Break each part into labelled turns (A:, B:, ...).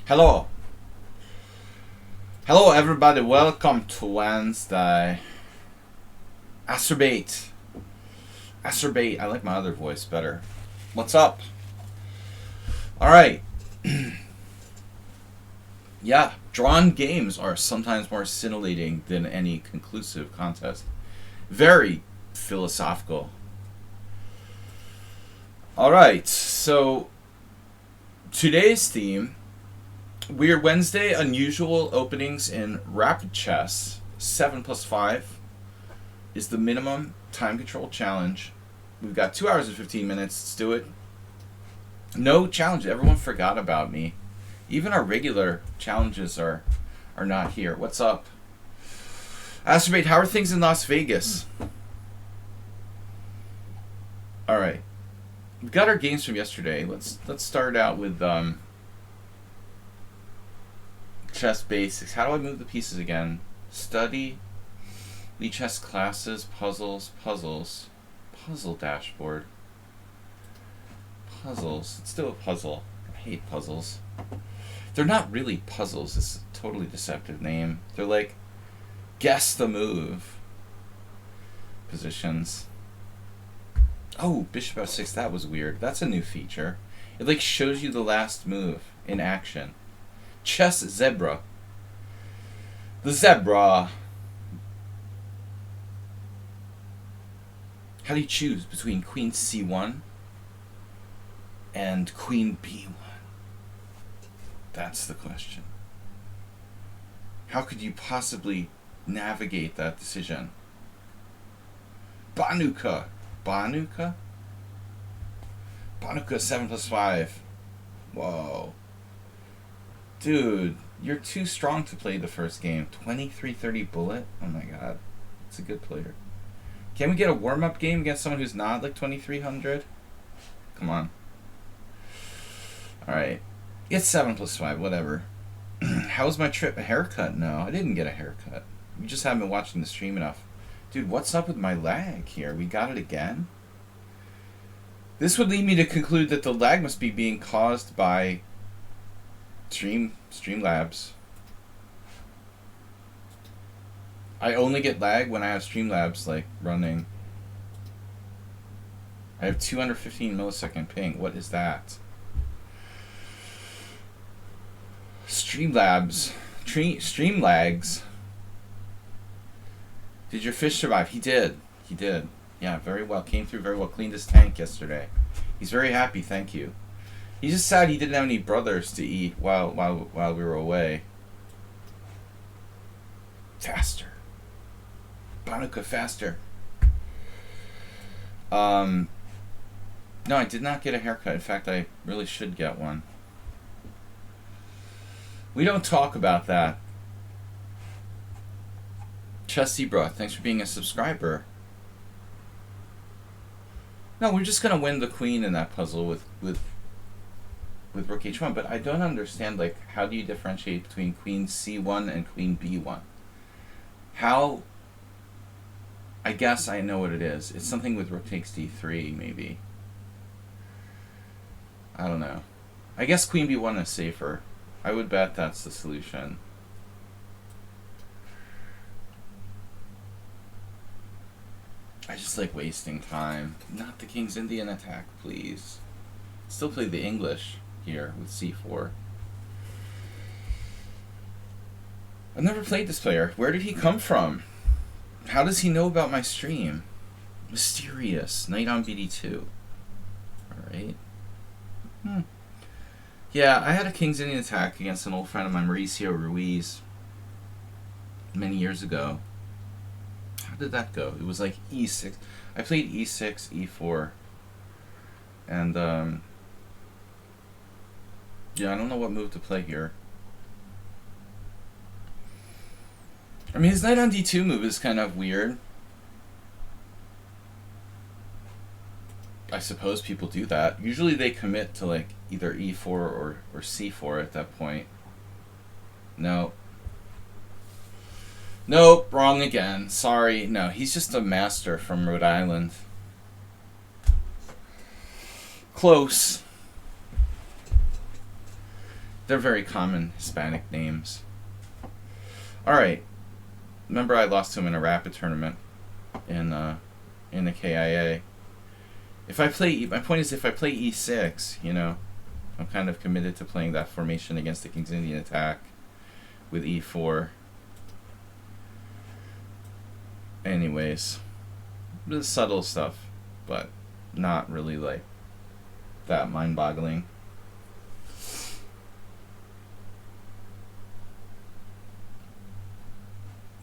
A: Hello. Hello everybody, welcome to Wednesday. Acerbate. Acerbate. I like my other voice better. What's up? Alright. Yeah, drawn games are sometimes more scintillating than any conclusive contest. Very philosophical. Alright, so today's theme, Weird Wednesday, unusual openings in rapid chess. 7+5 is the minimum time control challenge. We've got 2 hours and 15 minutes. Let's do it. No challenge. Everyone forgot about me. Even our regular challenges are not here. What's up? Acerbate, how are things in Las Vegas? Alright. We've got our games from yesterday. Let's start out with chess basics. How do I move the pieces again? Study, lichess classes, puzzles, puzzle dashboard, puzzles. Let's do a puzzle. I hate puzzles. They're not really puzzles. It's a totally deceptive name. They're like guess the move positions. Oh, bishop f6. That was weird. That's a new feature. It like shows you the last move in action. Chess zebra. The zebra. How do you choose between queen c1 and queen b1? That's the question. How could you possibly navigate that decision? Banuka. Banuka 7+5. Whoa. Dude, you're too strong to play the first game. 2330 bullet? Oh my god. It's a good player. Can we get a warm-up game against someone who's not like 2300? Come on. Alright. It's 7+5, whatever. How was my trip? A haircut? No, I didn't get a haircut. You just haven't been watching the stream enough. Dude, what's up with my lag here? We got it again? This would lead me to conclude that the lag must be being caused by Streamlabs. I only get lag when I have Streamlabs like running. I have 215 millisecond ping. What is that? Streamlabs. Streamlags. Did your fish survive? He did. He did. Yeah, very well. Came through very well. Cleaned his tank yesterday. He's very happy, thank you. He's just sad he didn't have any brothers to eat while we were away. Faster. Banuka, faster. No, I did not get a haircut. In fact, I really should get one. We don't talk about that. Chess Zebra, thanks for being a subscriber. No, we're just gonna win the queen in that puzzle with rook h1, but I don't understand, like, how do you differentiate between queen c1 and queen b1? How? I guess I know what it is. It's something with rook takes d3, maybe. I don't know. I guess queen b1 is safer. I would bet that's the solution. I just like wasting time. Not the King's Indian attack, please. Still play the English here with c4. I've never played this player. Where did he come from? How does he know about my stream? Mysterious. Knight on bd2. Alright. Yeah, I had a King's Indian attack against an old friend of mine, Mauricio Ruiz, many years ago. How did that go? It was like e6. I played e6, e4. And, yeah, I don't know what move to play here. I mean, his knight on d2 move is kind of weird. I suppose people do that. Usually they commit to like either e4 or c4 at that point. No. Nope, wrong again. Sorry. No, he's just a master from Rhode Island. Close. They're very common Hispanic names. Alright. Remember I lost to him in a rapid tournament in the KIA. If I play, my point is if I play e6, you know, I'm kind of committed to playing that formation against the King's Indian attack with e4. Anyways, the subtle stuff, but not really like that mind-boggling.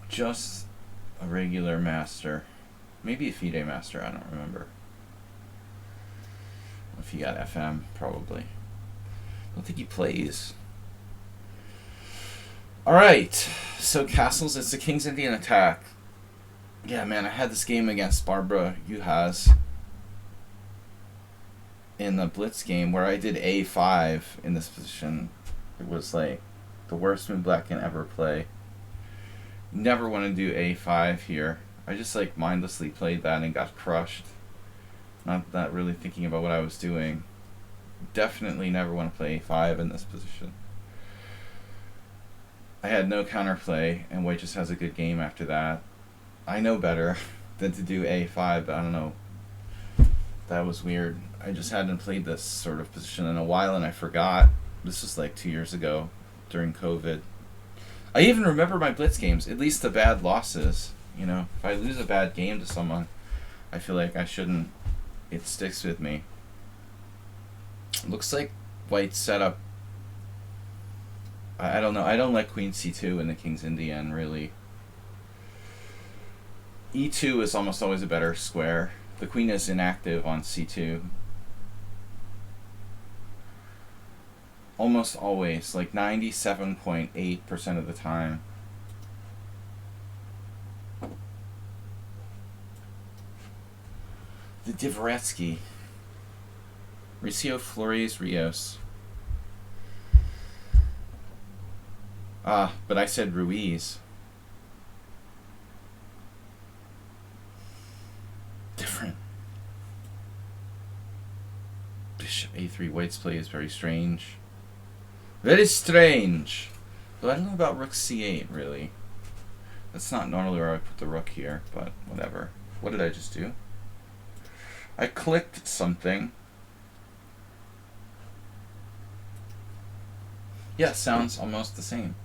A: Just a regular master. Maybe a FIDE master, I don't remember. If he got FM, probably. I don't think he plays. Alright, so castles, it's the King's Indian attack. Yeah, man, I had this game against Barbara Juhas in the Blitz game where I did A5 in this position. It was like the worst move black can ever play. Never want to do A5 here. I just like mindlessly played that and got crushed. Not really thinking about what I was doing. Definitely never want to play A5 in this position. I had no counterplay, and White just has a good game after that. I know better than to do A5, but I don't know. That was weird. I just hadn't played this sort of position in a while, and I forgot. This was like 2 years ago during COVID. I even remember my Blitz games, at least the bad losses. You know, if I lose a bad game to someone, I feel like I shouldn't. It sticks with me. Looks like White's setup. I don't know. I don't like Queen C2 in the King's Indian, really. E2 is almost always a better square. The queen is inactive on C2. Almost always, like 97.8% of the time. The Dvoretsky. Mauricio Flores Rios. Ah, but I said Ruiz. Different. Bishop A3 White's play is very strange. Very strange. But I don't know about Rook C8, really. That's not normally where I put the rook here, but whatever. What did I just do? I clicked something. Yeah, sounds almost the same.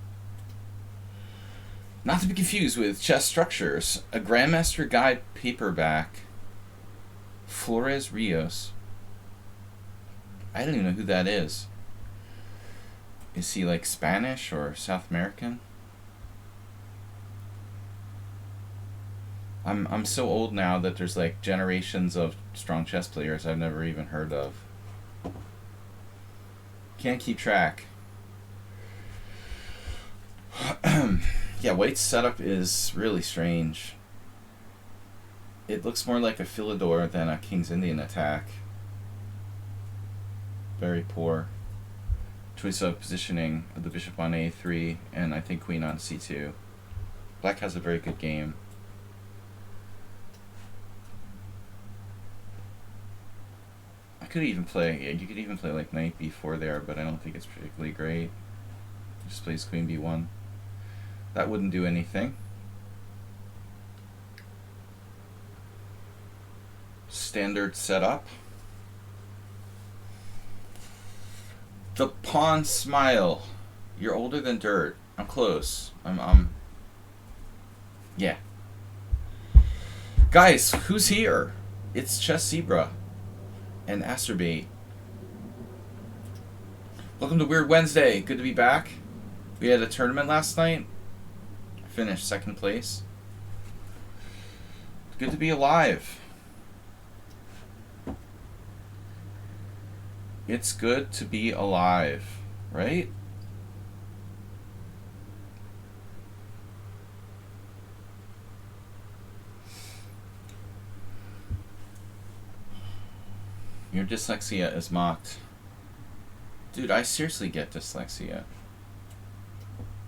A: Not to be confused with Chess Structures, a Grandmaster Guide paperback. Flores Rios. I don't even know who that is. Is he like Spanish or South American? I'm so old now that there's like generations of strong chess players I've never even heard of. Can't keep track. Yeah, White's setup is really strange. It looks more like a Philidor than a King's Indian attack. Very poor. Choice of positioning of the bishop on A3 and I think queen on C2. Black has a very good game. I could even play, yeah, you could even play like knight B4 there, but I don't think it's particularly great. Just plays queen B1. That wouldn't do anything. Standard setup. The Pawn Smile. You're older than dirt. I'm close. Yeah. Guys, who's here? It's Chess Zebra and Acerbate. Welcome to Weird Wednesday. Good to be back. We had a tournament last night. Finished second place. Good to be alive. It's good to be alive, right? Your dyslexia is mocked. Dude, I seriously get dyslexia.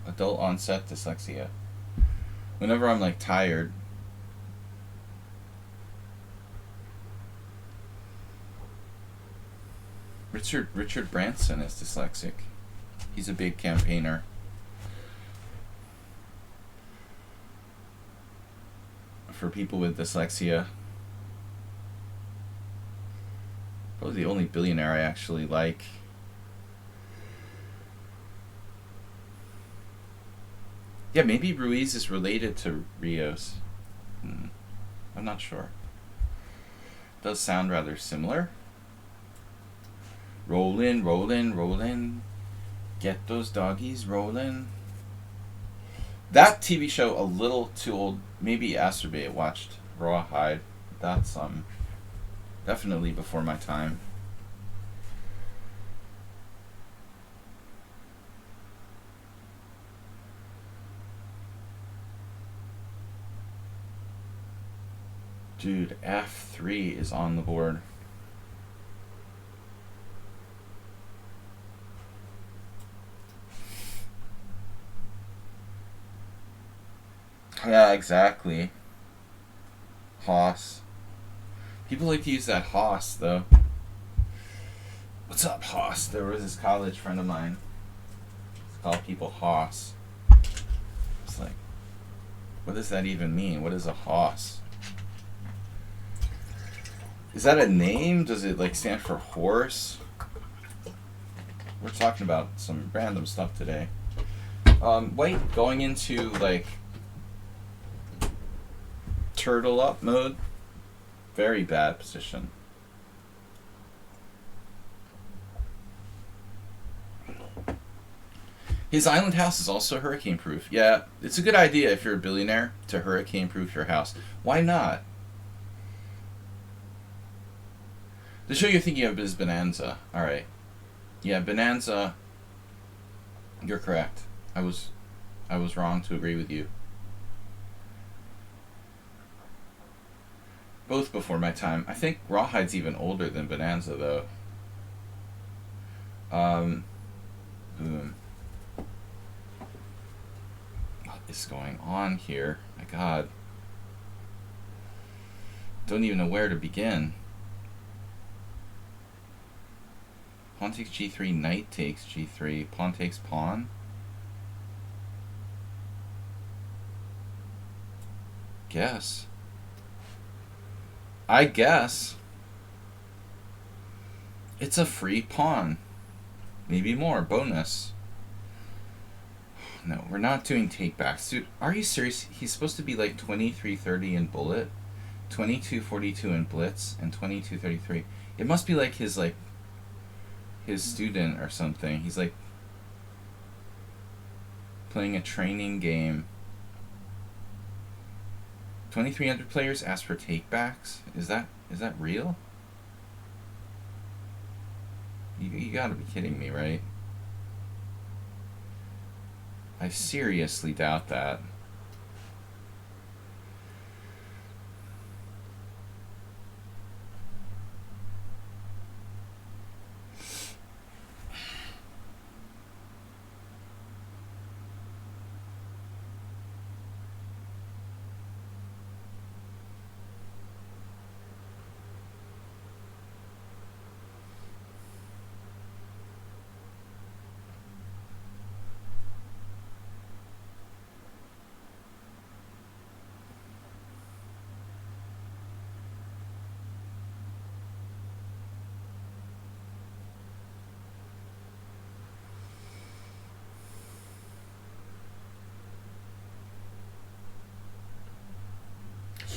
A: Adult onset dyslexia. Whenever I'm like tired. Richard Branson is dyslexic. He's a big campaigner. For people with dyslexia. Probably the only billionaire I actually like. Yeah, maybe Ruiz is related to Rios. I'm not sure. Does sound rather similar. Rollin', rollin', rollin'. Get those doggies rollin'. That TV show a little too old. Maybe Asterbate watched Rawhide. That's definitely before my time. Dude, F3 is on the board. Yeah, exactly. Hoss. People like to use that Hoss, though. What's up, Hoss? There was this college friend of mine. It's called people Hoss. It's like, what does that even mean? What is a Hoss? Is that a name? Does it like stand for horse? We're talking about some random stuff today. White going into like turtle up mode. Very bad position. His island house is also hurricane proof. Yeah, it's a good idea if you're a billionaire to hurricane proof your house. Why not? The show you're thinking of is Bonanza. Alright. Yeah, Bonanza. You're correct. I was wrong to agree with you. Both before my time. I think Rawhide's even older than Bonanza, though. Boom. What is going on here? My God. Don't even know where to begin. Pawn takes g3, knight takes g3, pawn takes pawn. I guess. It's a free pawn. Maybe more. Bonus. No, we're not doing takebacks. Dude, are you serious? He's supposed to be like 2330 in bullet, 2242 in blitz, and 2233. It must be like his student or something. He's like playing a training game. 2,300 players ask for takebacks. Is that real? You gotta be kidding me, right? I seriously doubt that.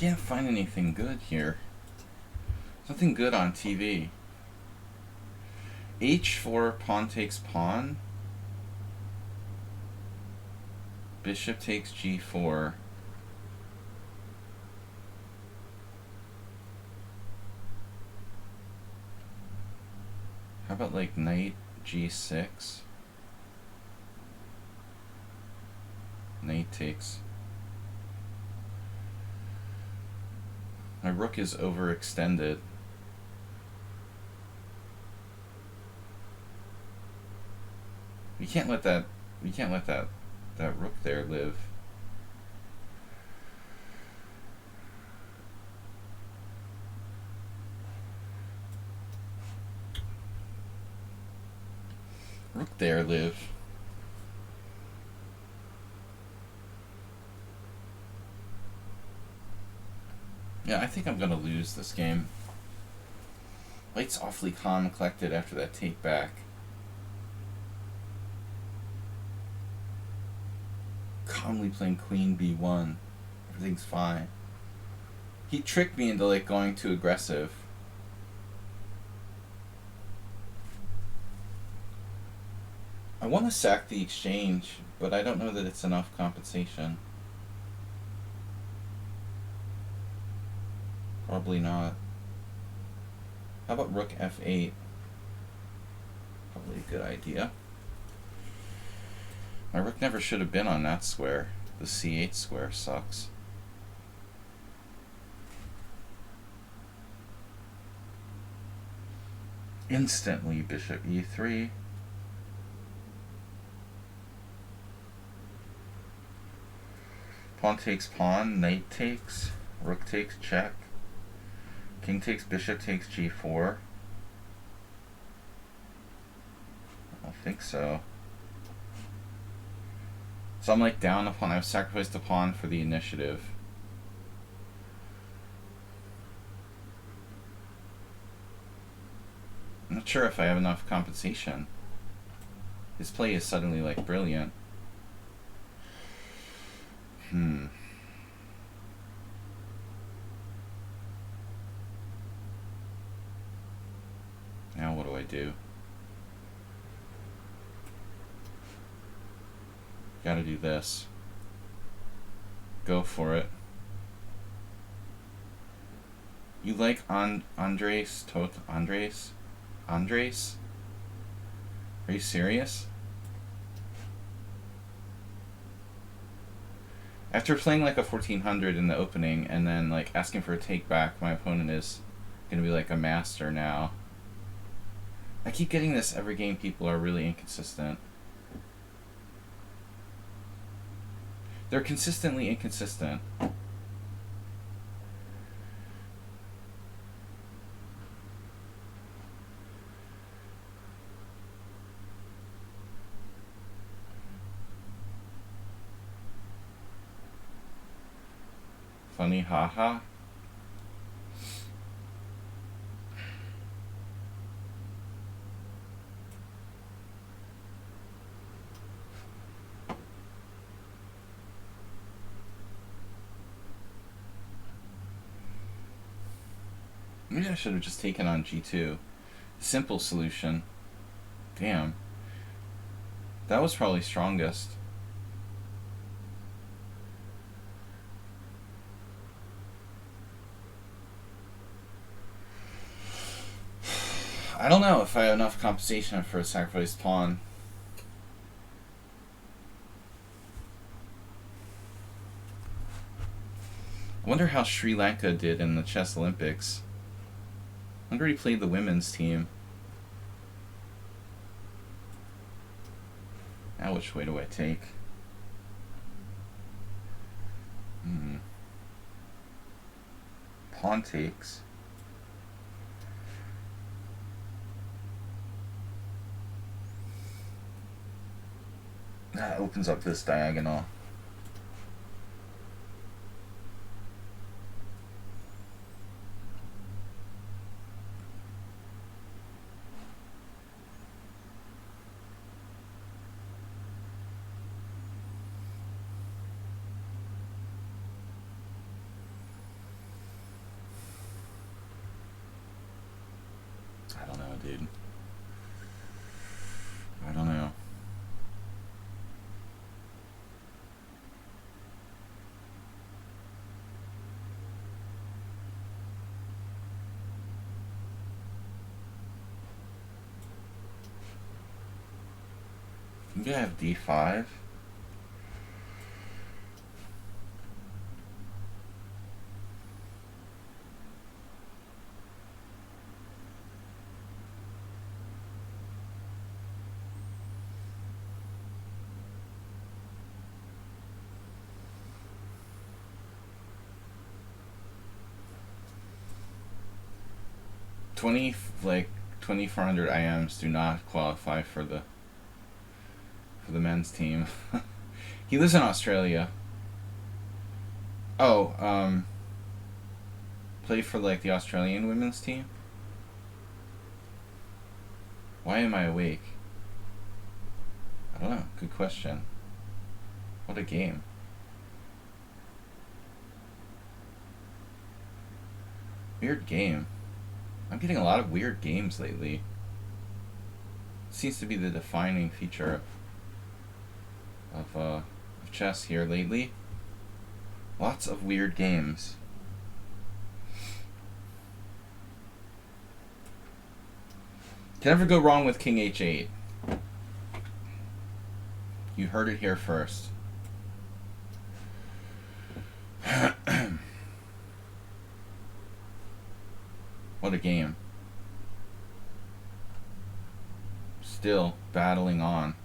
A: Can't find anything good here. Nothing good on TV. H4, pawn takes pawn. Bishop takes g4. How about like knight g6? Knight takes. My rook is overextended. We can't let that rook there live. Rook there live. Yeah, I think I'm gonna lose this game. White's awfully calm and collected after that take back. Calmly playing queen b1. Everything's fine. He tricked me into like going too aggressive. I want to sack the exchange, but I don't know that it's enough compensation. Probably not. How about rook f8? Probably a good idea. My rook never should have been on that square. The c8 square sucks. Instantly bishop e3. Pawn takes pawn, knight takes, rook takes check, king takes bishop takes g4. I don't think so. So I'm like down a pawn. I've sacrificed a pawn for the initiative. I'm not sure if I have enough compensation. His play is suddenly like brilliant. Now what do I do? Gotta do this. Go for it. You like Andres? Andres? Are you serious? After playing like a 1400 in the opening and then like asking for a take back, my opponent is gonna be like a master now. I keep getting this every game. People are really inconsistent. They're consistently inconsistent. Funny, haha. Maybe I should have just taken on g2. Simple solution. Damn. That was probably strongest. I don't know if I have enough compensation for a sacrificed pawn. I wonder how Sri Lanka did in the chess Olympics. I wonder he played the women's team. Now which way do I take? Pawn takes. That opens up this diagonal. I don't know, dude. I don't know. Maybe I have d5. Like 2400 IMs do not qualify for the men's team. He lives in Australia. Oh, Play for like the Australian women's team? Why am I awake? I don't know. Good question. What a game. Weird game. I'm getting a lot of weird games lately. Seems to be the defining feature of chess here lately. Lots of weird games. Can never go wrong with King H8. You heard it here first. What a game. Still battling on.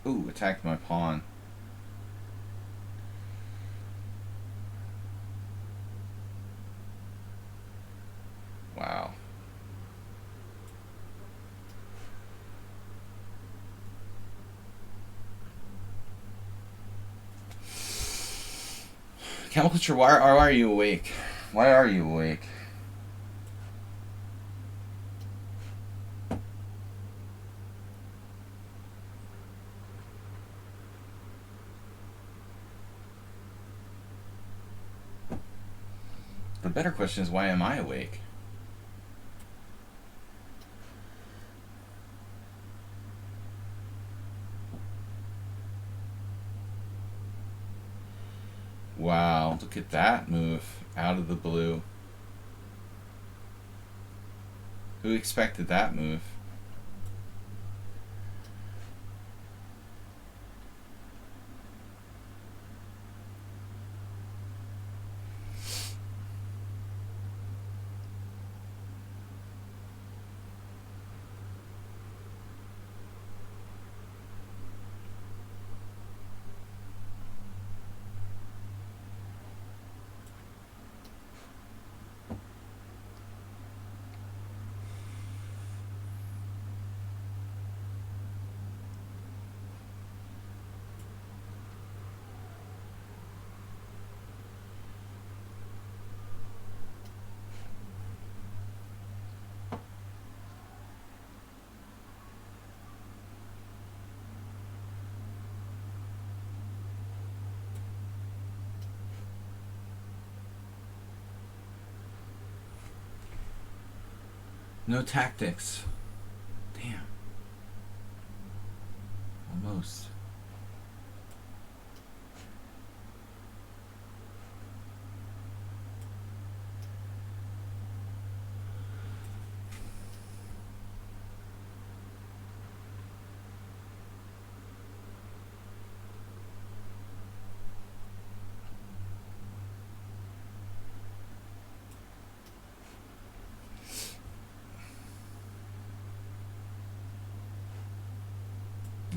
A: Ooh, attacked my pawn. Wow. Chemical Culture, why are you awake? Why are you awake? The better question is, why am I awake? Wow, look at that move out of the blue. Who expected that move? No tactics. Damn. Almost.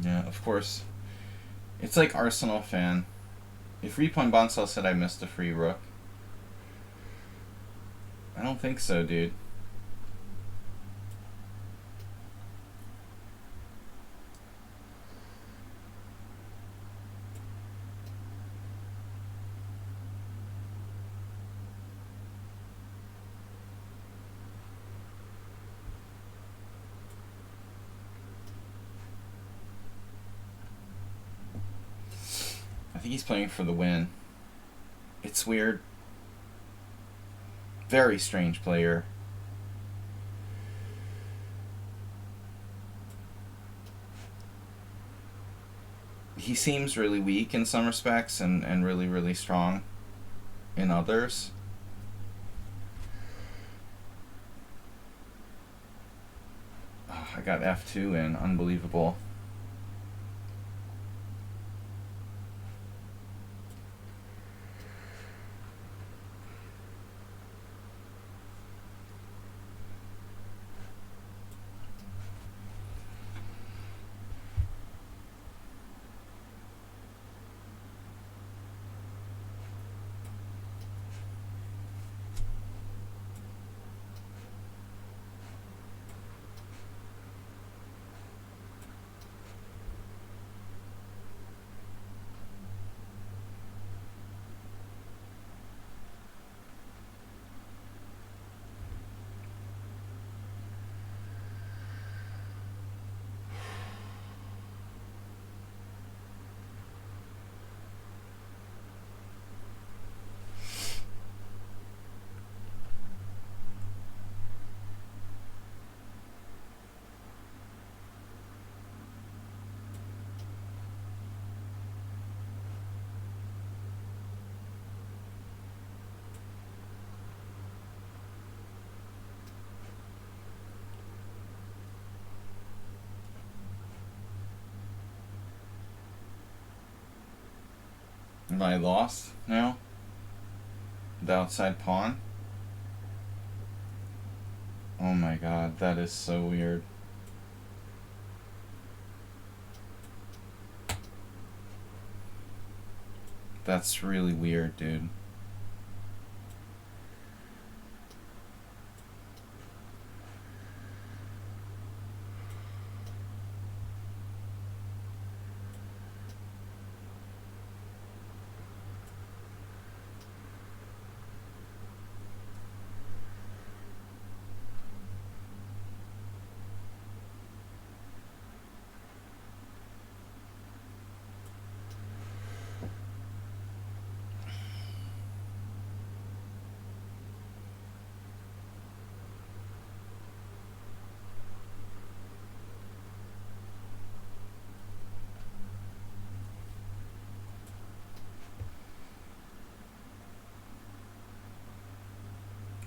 A: Yeah, of course. It's like Arsenal fan. If Repon Bonsal said I missed a free rook. I don't think so, dude. I think he's playing for the win. It's weird. Very strange player. He seems really weak in some respects and really, really strong in others. Oh, I got F2 in. Unbelievable. Am I lost now? The outside pawn? Oh my god, that is so weird. That's really weird, dude.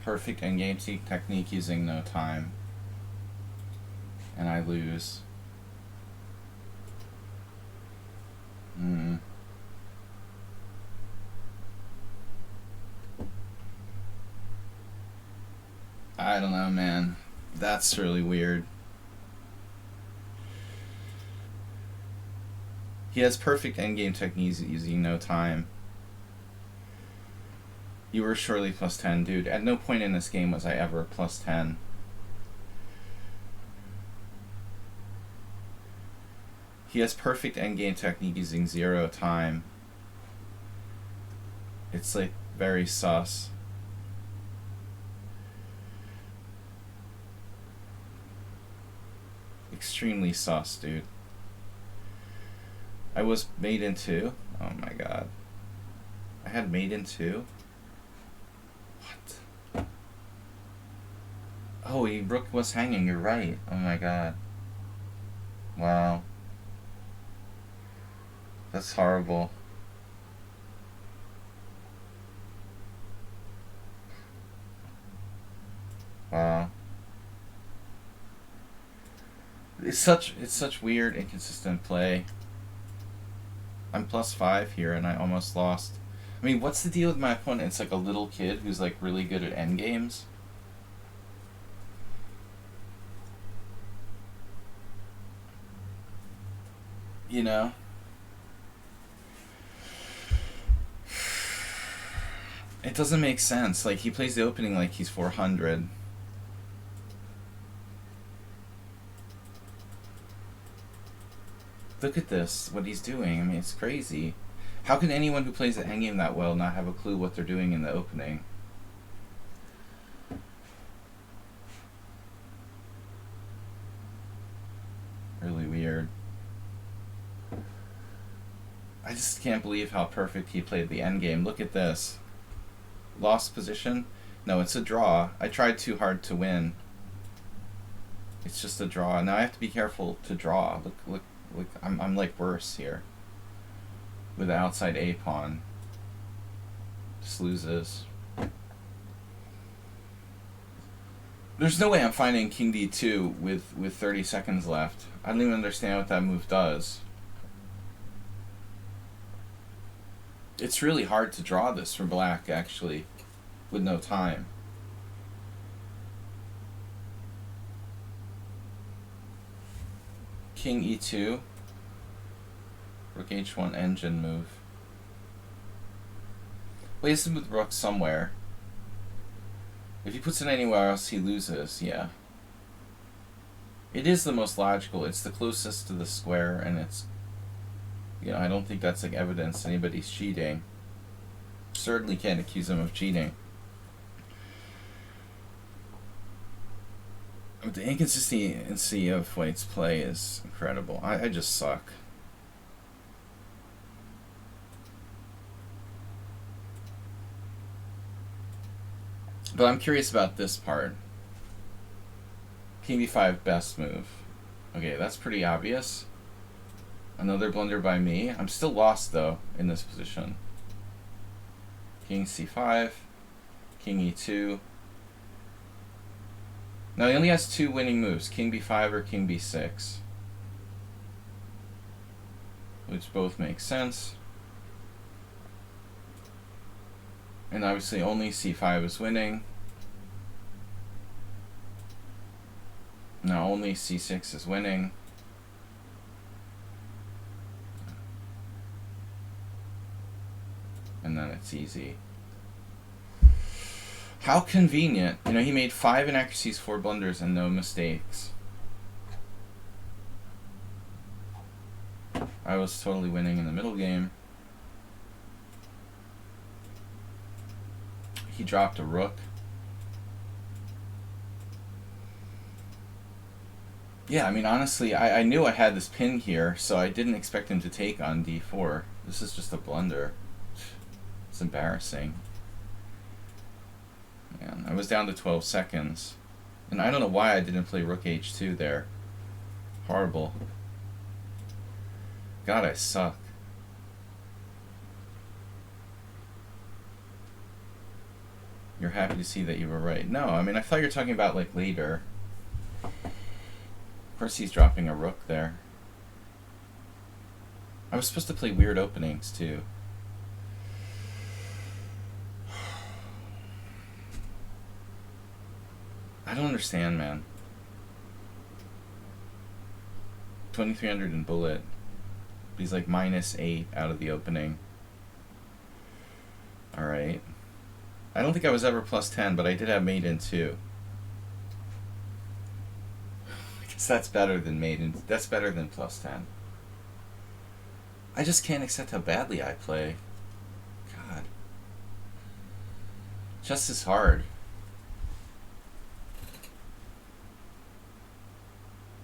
A: Perfect endgame technique using no time. And I lose. I don't know, man. That's really weird. He has perfect endgame techniques using no time. You were surely plus 10, dude. At no point in this game was I ever plus 10. He has perfect endgame technique using 0 time. It's like very sus. Extremely sus, dude. I was made in 2. Oh my god. I had made in 2? What? Oh, he rook was hanging, you're right. Oh my god. Wow. That's horrible. Wow. It's such weird, inconsistent play. I'm plus 5 here and I almost lost. I mean, what's the deal with my opponent? It's like a little kid who's like really good at endgames. You know? It doesn't make sense. Like, he plays the opening like he's 400. Look at this, what he's doing. I mean, it's crazy. How can anyone who plays the endgame that well not have a clue what they're doing in the opening? Really weird. I just can't believe how perfect he played the endgame. Look at this. Lost position? No, it's a draw. I tried too hard to win. It's just a draw. Now I have to be careful to draw. Look, I'm like worse here. With the outside A pawn. Just loses. There's no way I'm finding King D2 with 30 seconds left. I don't even understand what that move does. It's really hard to draw this for black, actually, with no time. King E2. Rook H1 engine move. Well, he has to move the rook somewhere. If he puts it anywhere else, he loses, yeah. It is the most logical. It's the closest to the square, and it's... You know, I don't think that's like evidence anybody's cheating. Certainly can't accuse him of cheating. But the inconsistency of White's play is incredible. I just suck. But I'm curious about this part. King b5, best move. Okay, that's pretty obvious. Another blunder by me. I'm still lost, though, in this position. King c5. King e2. Now, he only has 2 winning moves. King b5 or king b6. Which both make sense. And obviously only c5 is winning. Now only c6 is winning. And then it's easy. How convenient. You know, he made 5 inaccuracies, 4 blunders, and no mistakes. I was totally winning in the middle game. He dropped a rook. Yeah, I mean, honestly, I knew I had this pin here, so I didn't expect him to take on d4. This is just a blunder. It's embarrassing. Man, I was down to 12 seconds. And I don't know why I didn't play rook h2 there. Horrible. God, I suck. You're happy to see that you were right. No, I mean, I thought you were talking about, like, later. Of course he's dropping a rook there. I was supposed to play weird openings, too. I don't understand, man. 2300 in bullet. He's like -8 out of the opening. Alright. I don't think I was ever +10, but I did have mate in 2. I guess that's better than mate in. That's better than +10. I just can't accept how badly I play. God. Chess is hard.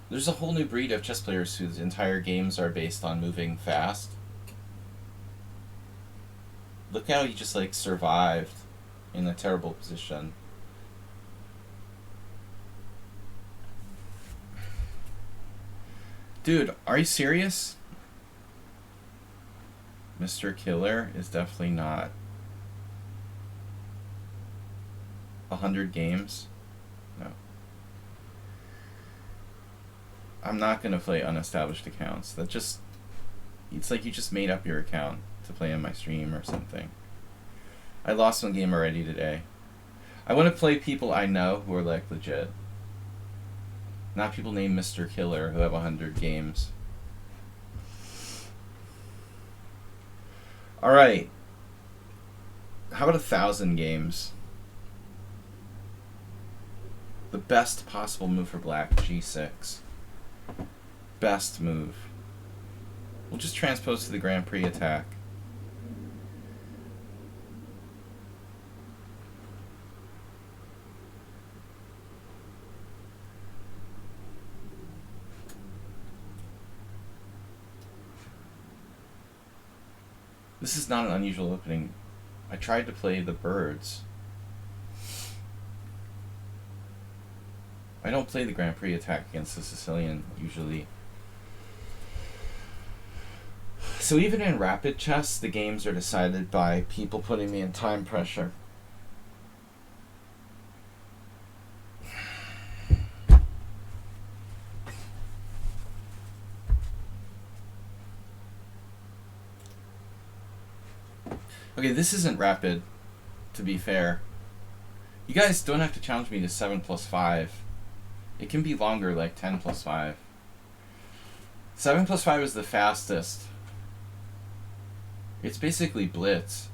A: There's a whole new breed of chess players whose entire games are based on moving fast. Look how he just, like, survived in a terrible position. Dude, are you serious? Mr. Killer is definitely not 100 games. No. I'm not going to play unestablished accounts. That just... It's like you just made up your account to play on my stream or something. I lost one game already today. I want to play people I know who are, like, legit. Not people named Mr. Killer who have 100 games. Alright. How about 1,000 games? The best possible move for black, g6. Best move. We'll just transpose to the Grand Prix attack. This is not an unusual opening. I tried to play the birds. I don't play the Grand Prix attack against the Sicilian, usually. So even in rapid chess, the games are decided by people putting me in time pressure. Okay, this isn't rapid, to be fair. You guys don't have to challenge me to 7+5. It can be longer, like 10+5. 7+5 is the fastest. It's basically blitz.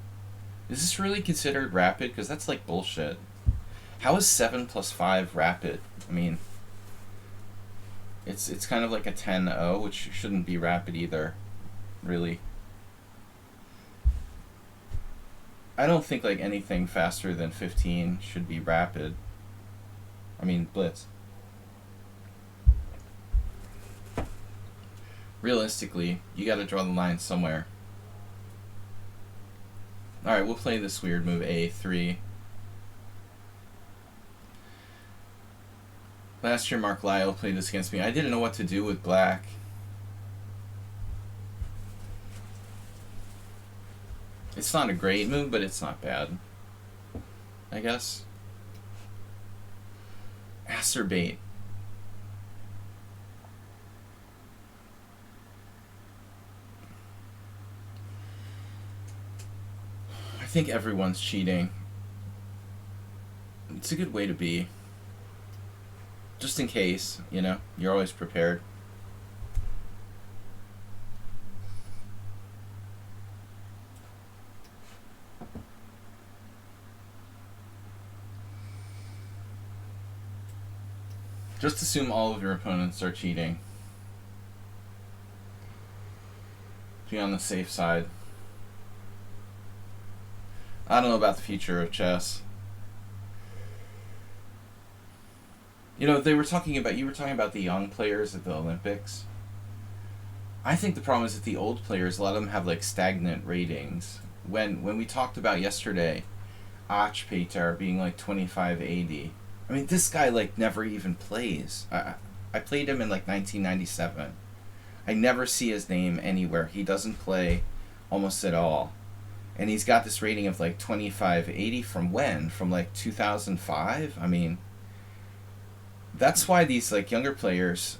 A: Is this really considered rapid? Because that's like bullshit. How is 7+5 rapid? I mean, it's kind of like a 10-0, which shouldn't be rapid either, really. I don't think like anything faster than 15 should be rapid. I mean, blitz. Realistically, you gotta draw the line somewhere. Alright, we'll play this weird move, A3. Last year, Mark Lyle played this against me. I didn't know what to do with black. It's not a great move, but it's not bad, I guess. Acerbate. I think everyone's cheating. It's a good way to be. Just in case, you know, you're always prepared. Just assume all of your opponents are cheating. Be on the safe side. I don't know about the future of chess. You know, you were talking about the young players at the Olympics. I think the problem is that the old players, a lot of them have like stagnant ratings. When we talked about yesterday, Peter being like 2580. I mean, this guy like never even plays. I played him in like 1997. I never see his name anywhere. He doesn't play almost at all. And he's got this rating of like 2580 from when? From like 2005? I mean, that's why these like younger players,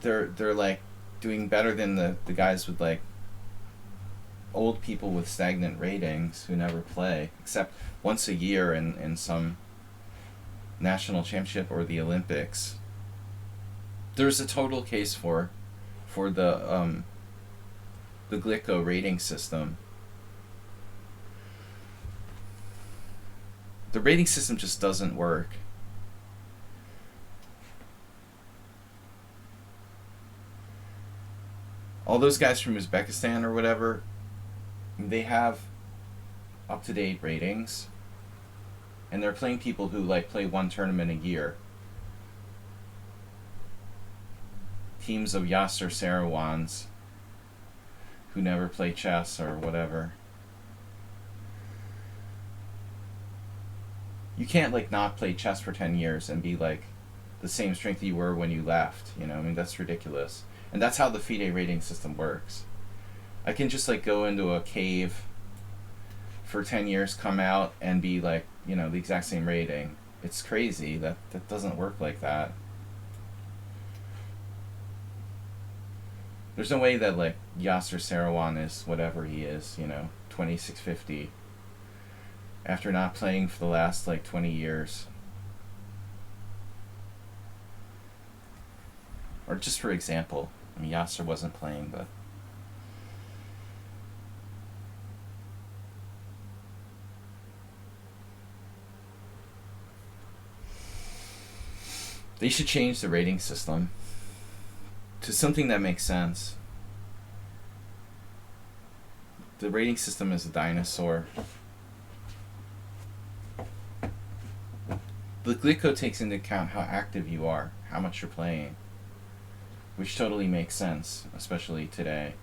A: they're like doing better than the guys with like old people with stagnant ratings who never play except once a year in some national championship or the Olympics. There's a total case for the Glico rating system. The rating system just doesn't work. All those guys from Uzbekistan or whatever, they have up-to-date ratings, and they're playing people who like play one tournament a year. Teams of Yasser Sarawans who never play chess or whatever. You can't like not play chess for 10 years and be like the same strength you were when you left, you know? I mean, that's ridiculous. And that's how the FIDE rating system works. I can just like go into a cave for 10 years, come out and be like, you know, the exact same rating. It's crazy. That doesn't work like that. There's no way that like Yasser Sarawan is whatever he is, you know, 2650 after not playing for the last like 20 years. Or just for example, I mean, Yasser wasn't playing, but they should change the rating system to something that makes sense. The rating system is a dinosaur. The Glico takes into account how active you are, how much you're playing, which totally makes sense, especially today.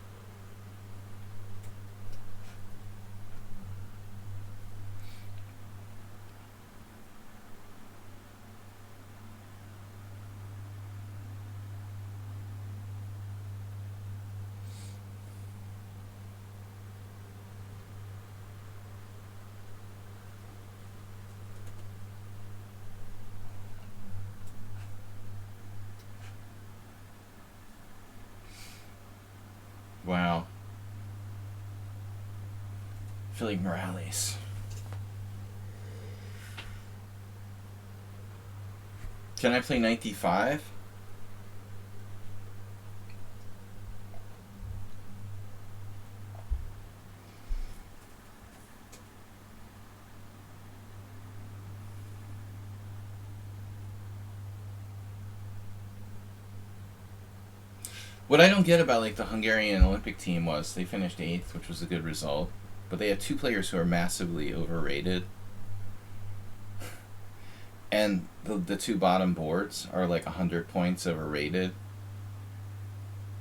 A: Wow. Philip Morales. Can I play 95? What I don't get about like the Hungarian Olympic team was they finished 8th, which was a good result, but they had 2 players who are massively overrated. And the 2 bottom boards are like 100 points overrated.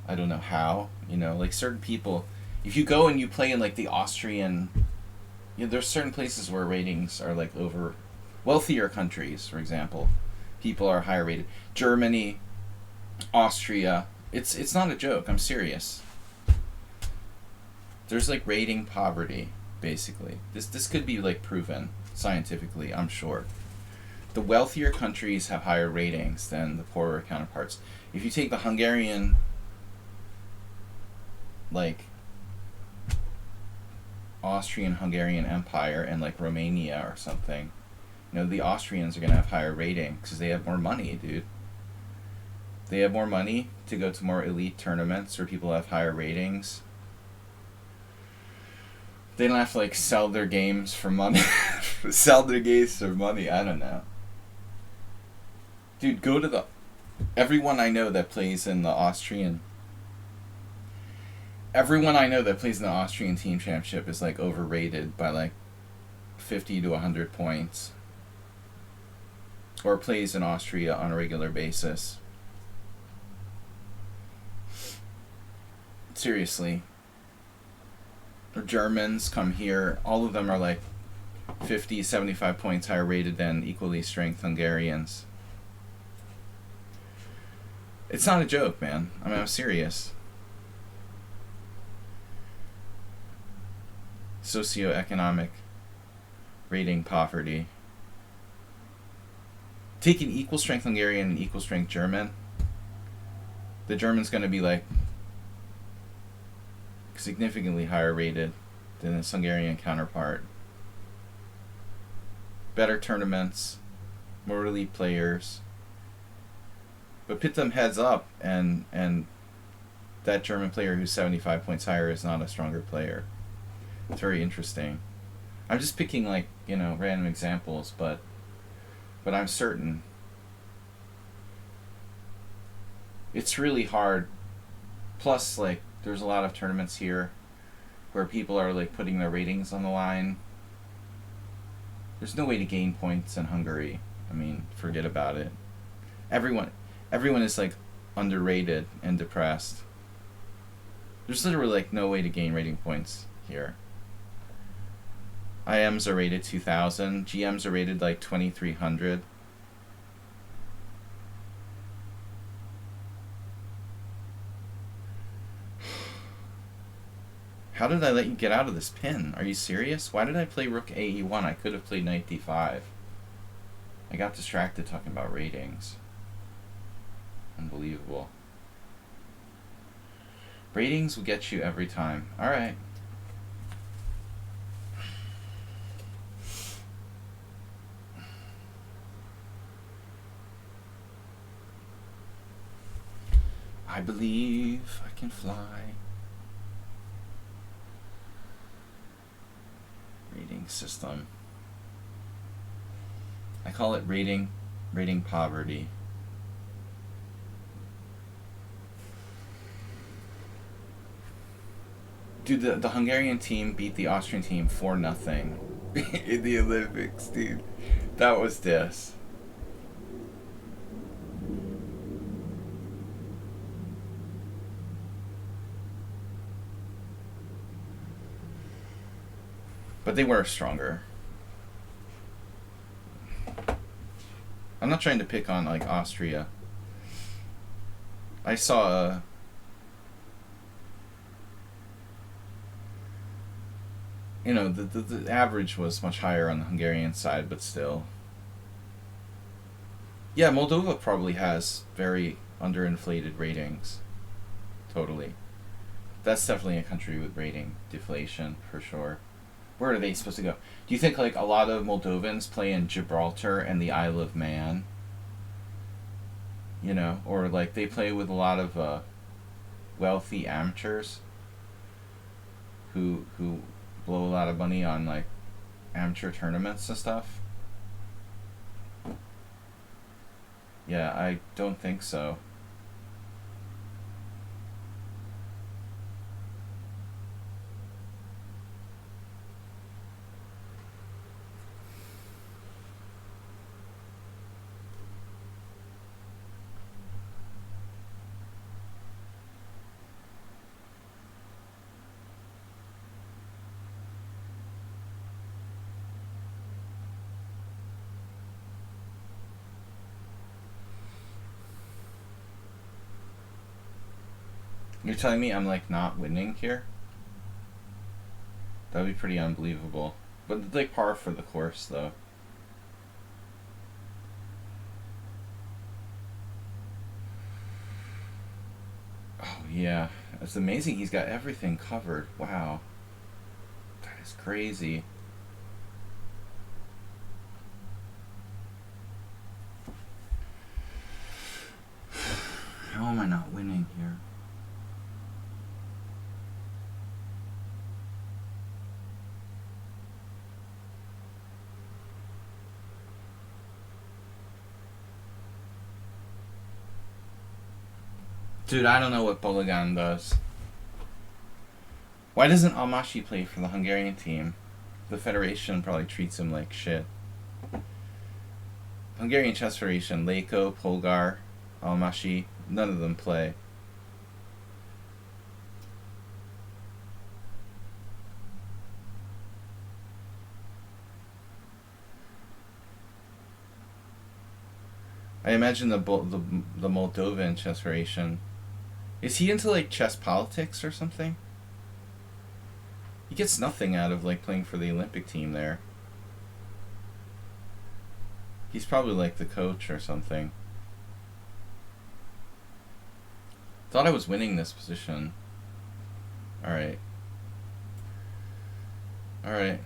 A: I don't know how, you know, like certain people, if you go and you play in like the Austrian, you know, there's certain places where ratings are like over, wealthier countries, for example, people are higher rated. Germany, Austria, it's not a joke, I'm serious. There's like rating poverty, basically. This could be like proven scientifically, I'm sure. The wealthier countries have higher ratings than the poorer counterparts. If you take the Hungarian like Austrian-Hungarian Empire and like Romania or something, you know, the Austrians are gonna have higher rating because they have more money, dude. They have more money to go to more elite tournaments where people have higher ratings. They don't have to like sell their games for money. Sell their games for money. I don't know. Dude, go to the. Everyone I know that plays in the Austrian. Everyone I know that plays in the Austrian team championship is like overrated by like 50 to 100 points. Or plays in Austria on a regular basis. Seriously. Or Germans come here. All of them are like 50, 75 points higher rated than equally strength Hungarians. It's not a joke, man. I mean, I'm serious. Socioeconomic rating poverty. Take an equal strength Hungarian and equal strength German. The German's going to be like significantly higher rated than his Hungarian counterpart. Better tournaments, more elite players. But pit them heads up, and that German player who's 75 points higher is not a stronger player. It's very interesting. I'm just picking like, you know, random examples, but I'm certain it's really hard. Plus, like, there's a lot of tournaments here where people are like putting their ratings on the line. There's no way to gain points in Hungary. I mean, forget about it. Everyone is like underrated and depressed. There's literally like no way to gain rating points here. IMs are rated 2,000. GMs are rated like 2,300. How did I let you get out of this pin? Are you serious? Why did I play rook AE1? I could have played knight D5. I got distracted talking about ratings. Unbelievable. Ratings will get you every time. Alright. I believe I can fly. Rating system. I call it rating poverty. Dude, the Hungarian team beat the Austrian team 4-0 in the Olympics, dude. That was this. But they were stronger. I'm not trying to pick on like Austria. I saw you know, the average was much higher on the Hungarian side, but still. Yeah, Moldova probably has very underinflated ratings. Totally. That's definitely a country with rating deflation, for sure. Where are they supposed to go? Do you think like a lot of Moldovans play in Gibraltar and the Isle of Man? You know, or like they play with a lot of wealthy amateurs who blow a lot of money on like amateur tournaments and stuff? Yeah, I don't think so. You're telling me I'm like not winning here? That would be pretty unbelievable. But it's like par for the course though. Oh yeah. It's amazing he's got everything covered. Wow. It's crazy. How am I not winning here? Dude, I don't know what Bologan does. Why doesn't Almashi play for the Hungarian team? The Federation probably treats him like shit. Hungarian Chess Federation, Leko, Polgar, Almashi, none of them play. I imagine the Moldovan Chess Federation. Is he into like chess politics or something? He gets nothing out of like playing for the Olympic team there. He's probably like the coach or something. Thought I was winning this position. Alright. Alright.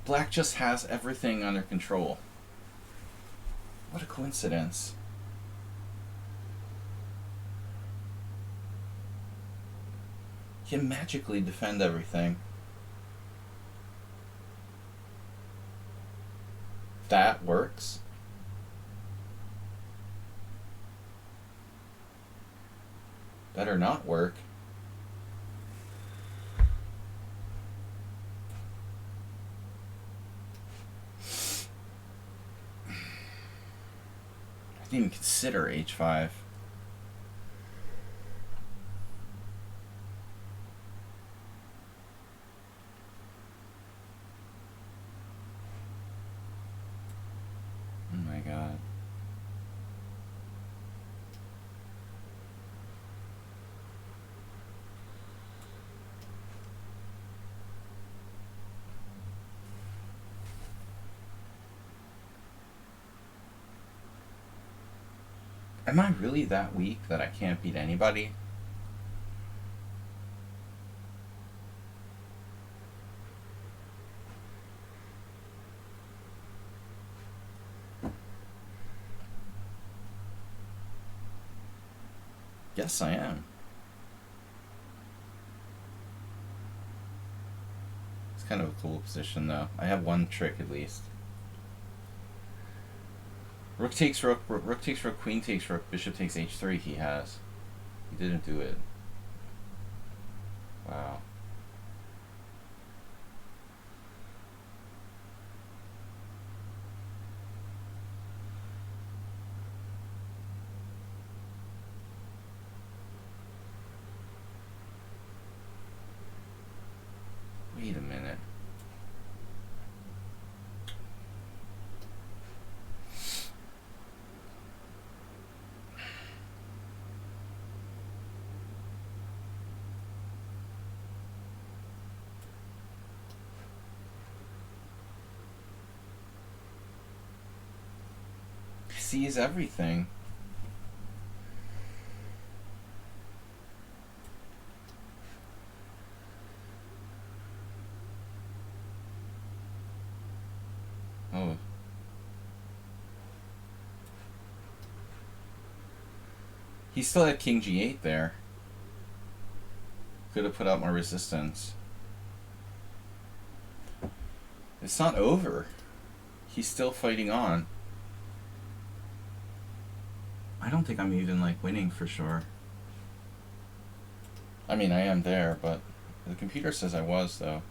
A: Black just has everything under control. What a coincidence. He can magically defend everything. That works. Better not work. I didn't even consider h5. Oh my god. Am I really that weak that I can't beat anybody? Yes, I am. It's kind of a cool position, though. I have one trick at least. Rook takes rook, rook takes rook, queen takes rook, bishop takes h3 he has. He didn't do it. Wow. Wait a minute. Sees everything. Oh. He still had king g8 there. Could have put out more resistance. It's not over. He's still fighting on. I don't think I'm even like winning for sure. I mean, I am there, but the computer says I was though.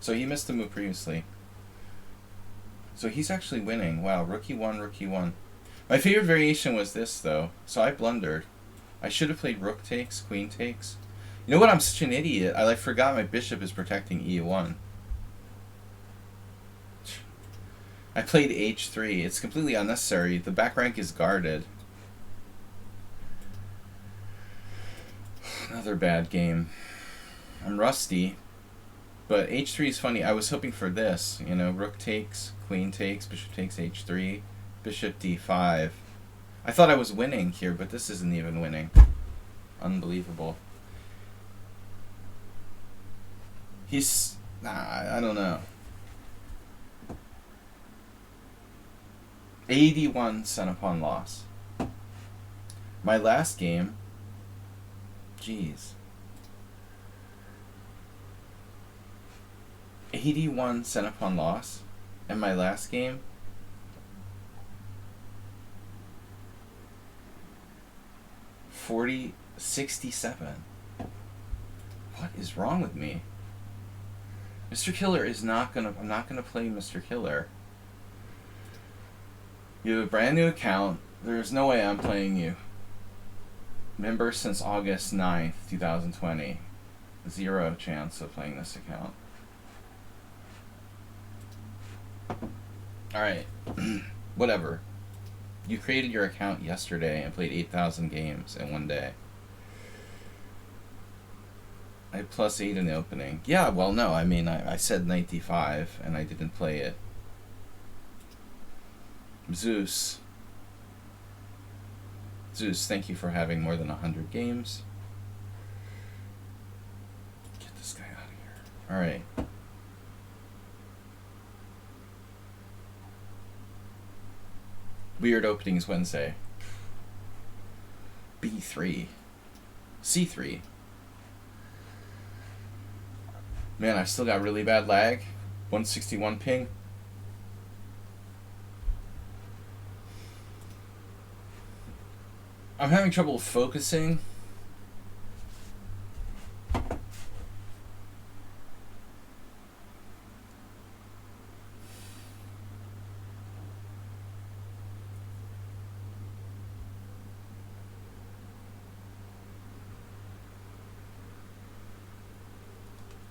A: So he missed the move previously. So he's actually winning. Wow, rook e1, rook e1. My favorite variation was this though. So I blundered. I should have played rook takes, queen takes. You know what? I'm such an idiot. I forgot my bishop is protecting e1. I played h3. It's completely unnecessary. The back rank is guarded. Another bad game. I'm rusty. But h3 is funny. I was hoping for this. You know, rook takes, queen takes, bishop takes h3, bishop d5. I thought I was winning here, but this isn't even winning. Unbelievable. He's... I don't know. 81 cent pawn loss. My last game... Jeez. 81 cent pawn loss. And my last game... 67. What is wrong with me? Mr. Killer is not gonna... I'm not gonna play Mr. Killer. You have a brand new account. There's no way I'm playing you. Member since August 9th, 2020. Zero chance of playing this account. Alright. Whatever. You created your account yesterday and played 8,000 games in one day. I had +8 in the opening. Yeah, well, no, I mean, I said 95 and I didn't play it. Zeus, thank you for having more than 100 games. Get this guy out of here. Alright. Weird openings Wednesday. B3. C3. Man, I've still got really bad lag. 161 ping. I'm having trouble focusing.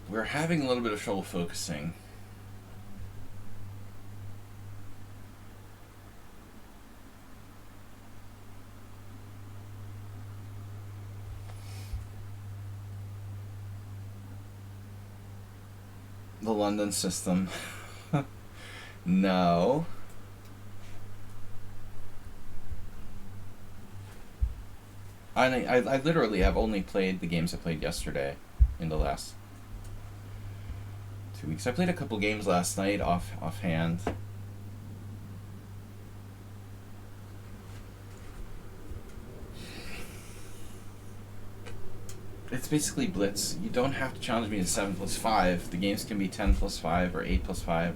A: We're having a little bit of trouble focusing. The London system. No. I literally have only played the games I played yesterday in the last 2 weeks. I played a couple games last night offhand. It's basically blitz. You don't have to challenge me to 7+5. The games can be 10+5 or 8+5.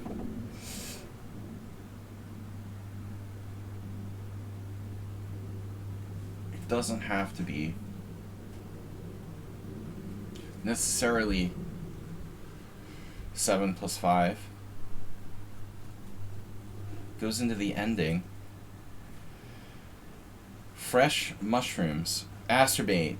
A: It doesn't have to be necessarily 7+5. Goes into the ending. Fresh mushrooms. Astrobate.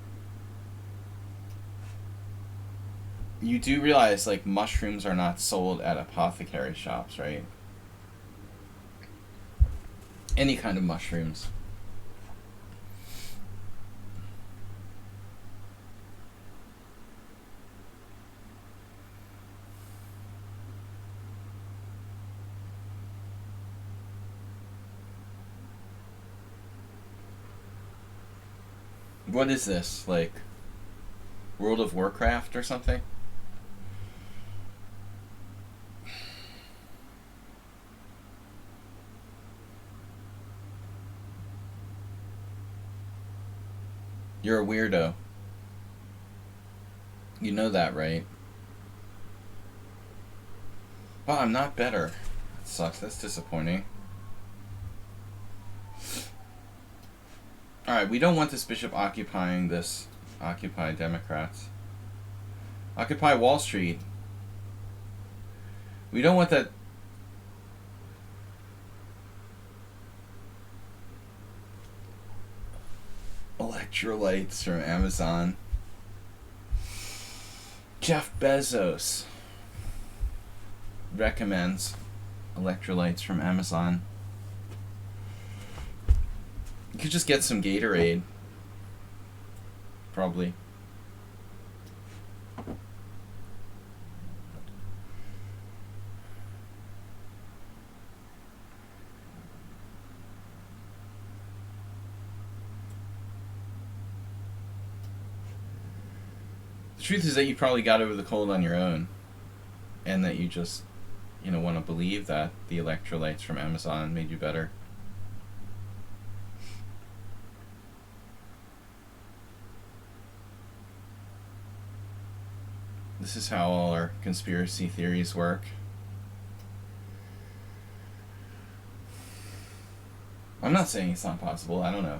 A: You do realize, like, mushrooms are not sold at apothecary shops, right? Any kind of mushrooms. What is this, like, World of Warcraft or something? You're a weirdo. You know that, right? Well, I'm not better. That sucks. That's disappointing. Alright, we don't want this bishop occupying this. Occupy Democrats. Occupy Wall Street. We don't want that. Electrolytes from Amazon. Jeff Bezos recommends electrolytes from Amazon. You could just get some Gatorade. Probably. The truth is that you probably got over the cold on your own, and that you just, want to believe that the electrolytes from Amazon made you better. This is how all our conspiracy theories work. I'm not saying it's not possible, I don't know.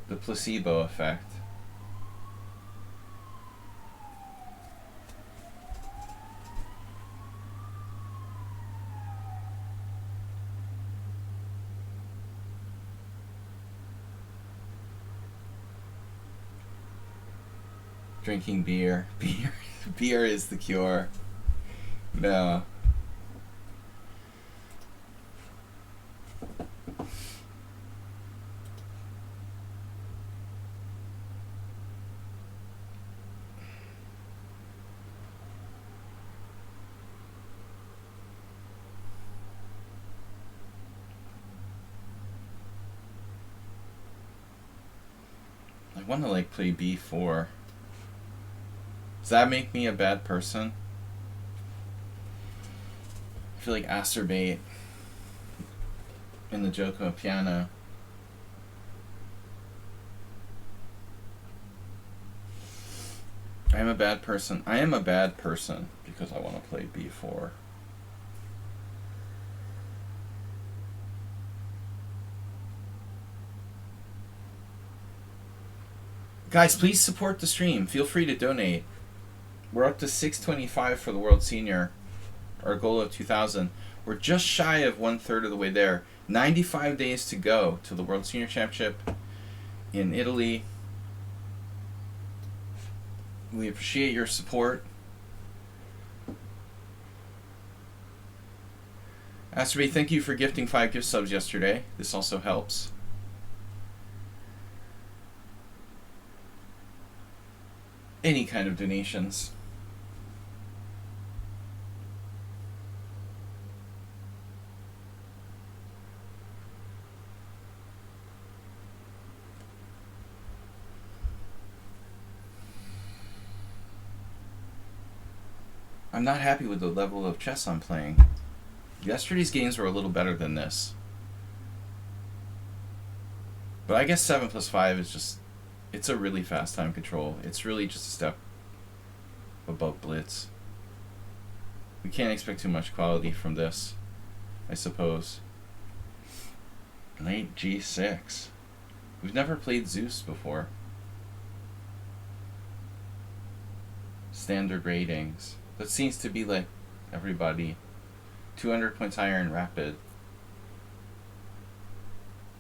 A: The placebo effect. Drinking beer. Beer is the cure. No. I want to play B4. Does that make me a bad person? I feel like acerbate in the Joko piano. I am a bad person. I am a bad person because I want to play B4. Guys, please support the stream. Feel free to donate. We're up to 625 for the World Senior. Our goal of 2,000. We're just shy of 1/3 of the way there. 95 days to go to the World Senior Championship in Italy. We appreciate your support. Asterby, thank you for gifting 5 gift subs yesterday. This also helps. Any kind of donations. I'm not happy with the level of chess I'm playing. Yesterday's games were a little better than this. But I guess 7 plus 5 is just... It's a really fast time control. It's really just a step above blitz. We can't expect too much quality from this, I suppose. Knight G6. We've never played Zeus before. Standard ratings. That seems to be like everybody. 200 points higher in rapid.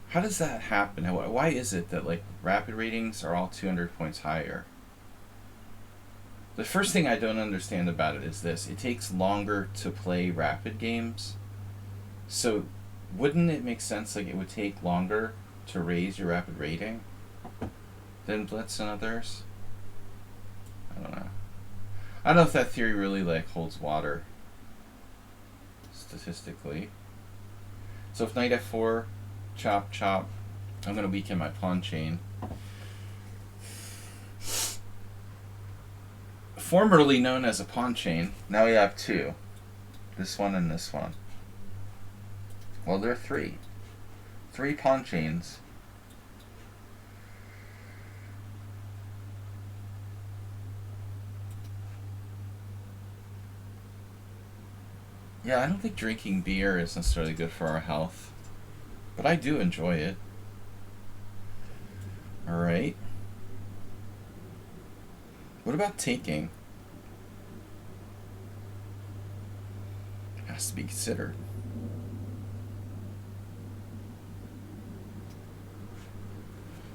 A: How does that happen? Why is it that rapid ratings are all 200 points higher? The first thing I don't understand about it is this. It takes longer to play rapid games. So wouldn't it make sense it would take longer to raise your rapid rating than Blitz and others? I don't know. I don't know if that theory really holds water statistically. So if knight f4, chop, chop, I'm going to weaken my pawn chain. Formerly known as a pawn chain, now we have 2. This one and this one. Well, there are 3. 3 pawn chains. Yeah, I don't think drinking beer is necessarily good for our health, but I do enjoy it. Alright. What about taking? It has to be considered.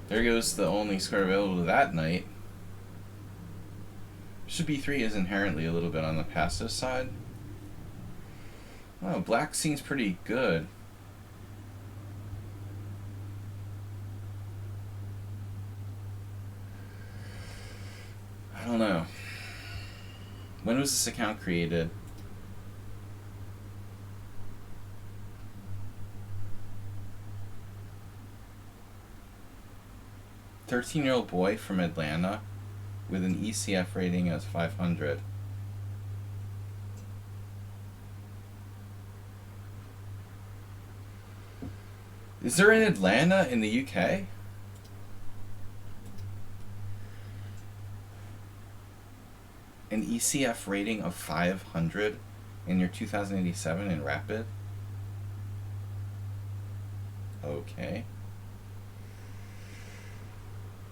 A: There goes the only square available to that knight. Bishop b3 is inherently a little bit on the passive side. Oh, black seems pretty good. I don't know. When was this account created? "13-year-old boy from Atlanta with an ECF rating as 500. Is there an Atlanta in the UK? An ECF rating of 500 in your 2087 in Rapid? Okay.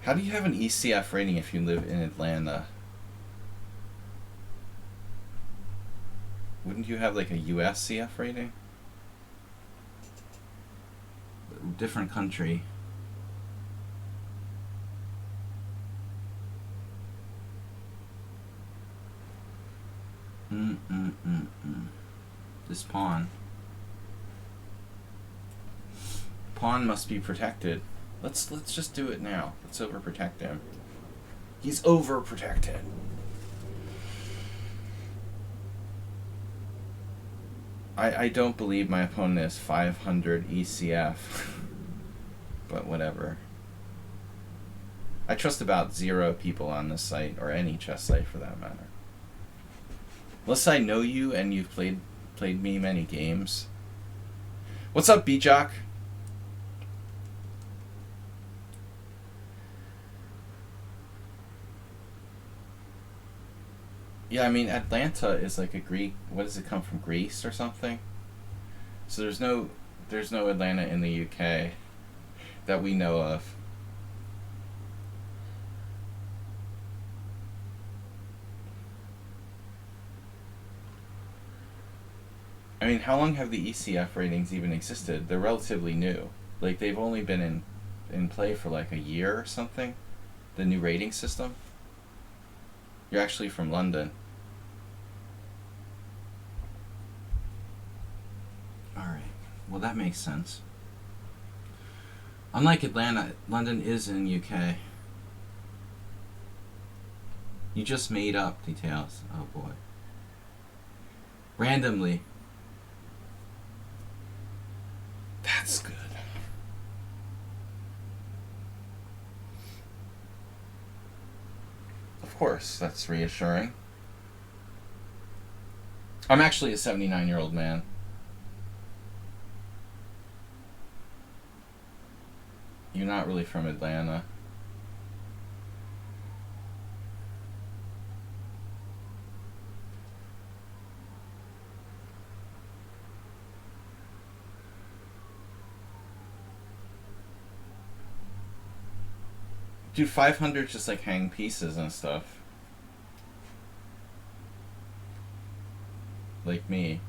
A: How do you have an ECF rating if you live in Atlanta? Wouldn't you have like a USCF rating? Different country. This pawn. Pawn must be protected. Let's just do it now. Let's overprotect him. He's overprotected. I don't believe my opponent is 500 ECF. But whatever. I trust about 0 people on this site, or any chess site for that matter. Unless I know you and you've played me many games. What's up, B-Jock? Yeah, I mean, Atlanta is like a Greek. What does it come from? Greece or something? So there's no Atlanta in the UK that we know of. I mean, how long have the ECF ratings even existed? They're relatively new. Like, they've only been in play for like a year or something. The new rating system. You're actually from London. Alright. Well, that makes sense. Unlike Atlanta, London is in UK. You just made up details. Oh boy. Randomly. That's good. Of course, that's reassuring. I'm actually a 79-year-old man. You're not really from Atlanta. Dude, 500 just like hang pieces and stuff. Like me.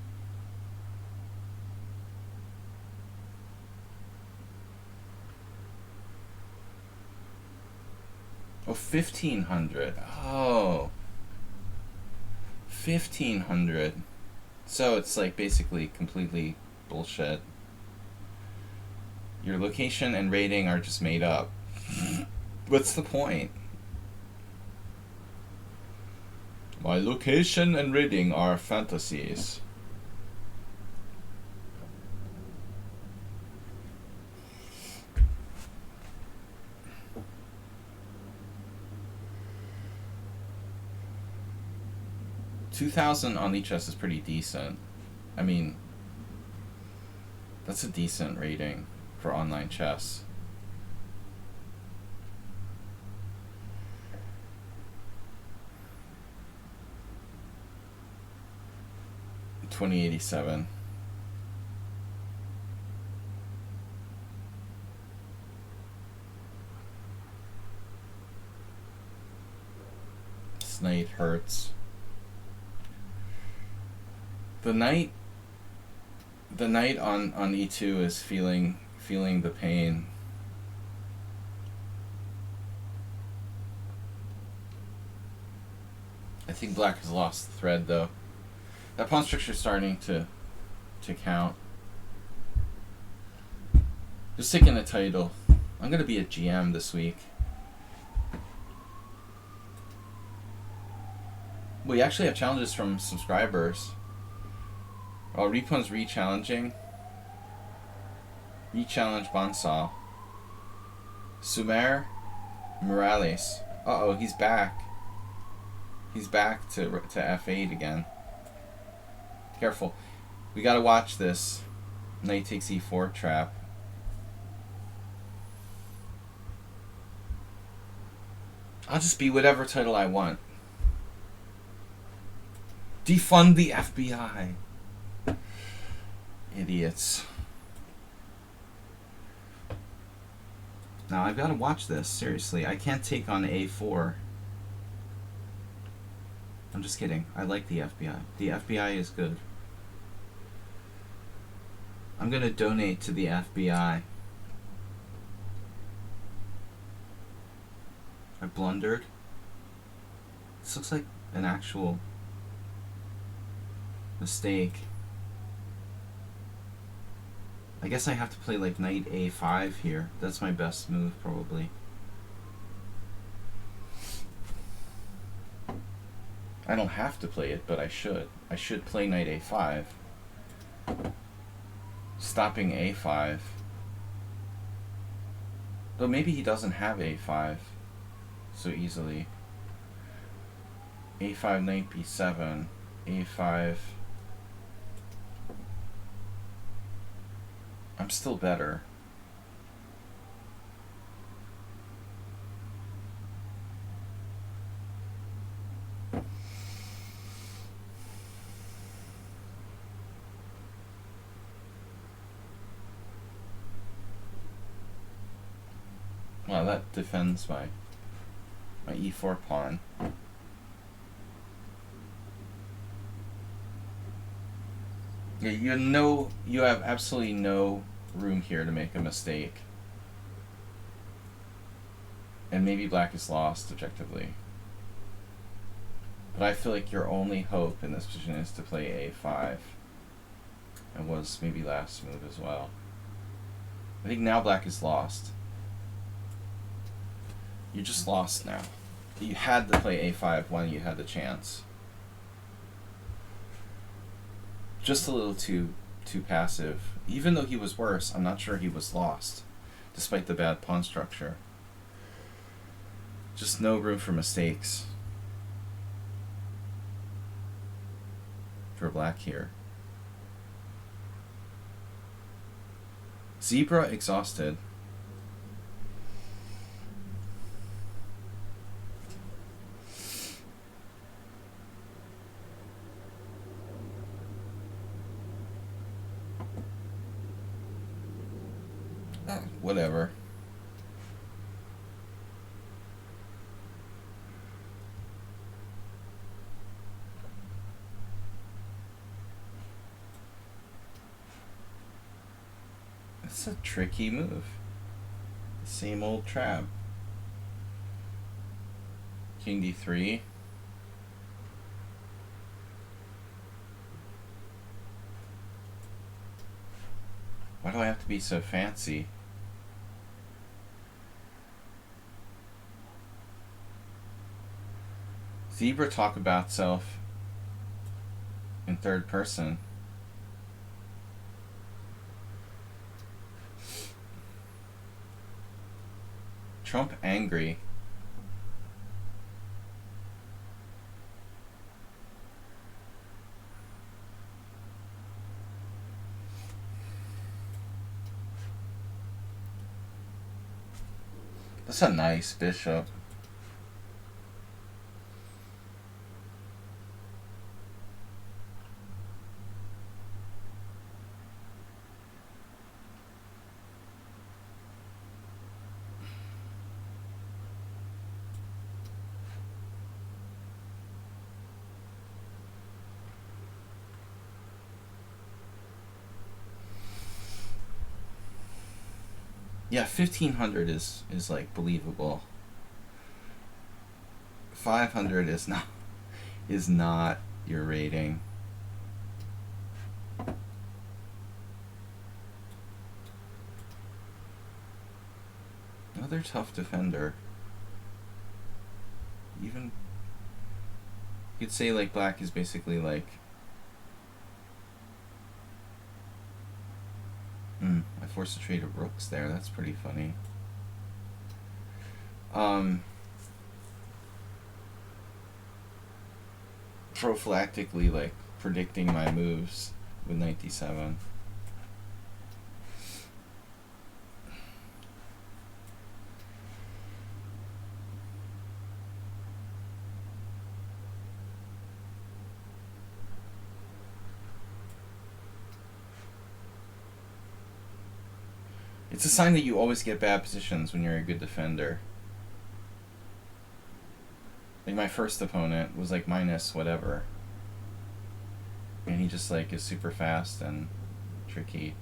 A: Oh, 1500. Oh. 1500. So it's like basically completely bullshit. Your location and rating are just made up. What's the point? My location and rating are fantasies. $2,000 on lichess is pretty decent. I mean, that's a decent rating for online chess. $2087. This knight hurts. The knight on e2 is feeling the pain. I think black has lost the thread, though. That pawn structure is starting to count. Just taking a title. I'm going to be a GM this week. We actually have challenges from subscribers. Oh, Repun's re-challenging. Re-challenge Bonsal. Sumer Morales. Uh-oh, he's back. He's back to F8 again. Careful. We gotta watch this. Knight takes E4 trap. I'll just be whatever title I want. Defund the FBI. Idiots. Now I've got to watch this, seriously. I can't take on A4. I'm just kidding. I like the FBI. The FBI is good. I'm going to donate to the FBI. I blundered. This looks like an actual mistake. I guess I have to play like knight A5 here. That's my best move, probably. I don't have to play it, but I should. I should play knight A5. Stopping A5. Though maybe he doesn't have A5 so easily. A5, knight B7. A5. I'm still better. Well, that defends my E4 pawn. Yeah, you have absolutely no room here to make a mistake. And maybe black is lost objectively. But I feel like your only hope in this position is to play A5. And was maybe last move as well. I think now black is lost. You're just lost now. You had to play A5 when you had the chance. Just a little too passive. Even though he was worse, I'm not sure he was lost, despite the bad pawn structure. Just no room for mistakes for black here. Zebra exhausted. Whatever. It's a tricky move. Same old trap. King D3. Why do I have to be so fancy? Zebra talk about self in third person. Trump angry. That's a nice bishop. Yeah, 1500 is like believable. 500 is not. is not your rating. Another tough defender. Even you could say like black is basically like I forced a trade of rooks there. That's pretty funny. Prophylactically like predicting my moves with knight d7. It's a sign that you always get bad positions when you're a good defender. Like my first opponent was like minus whatever. And he just like is super fast and tricky.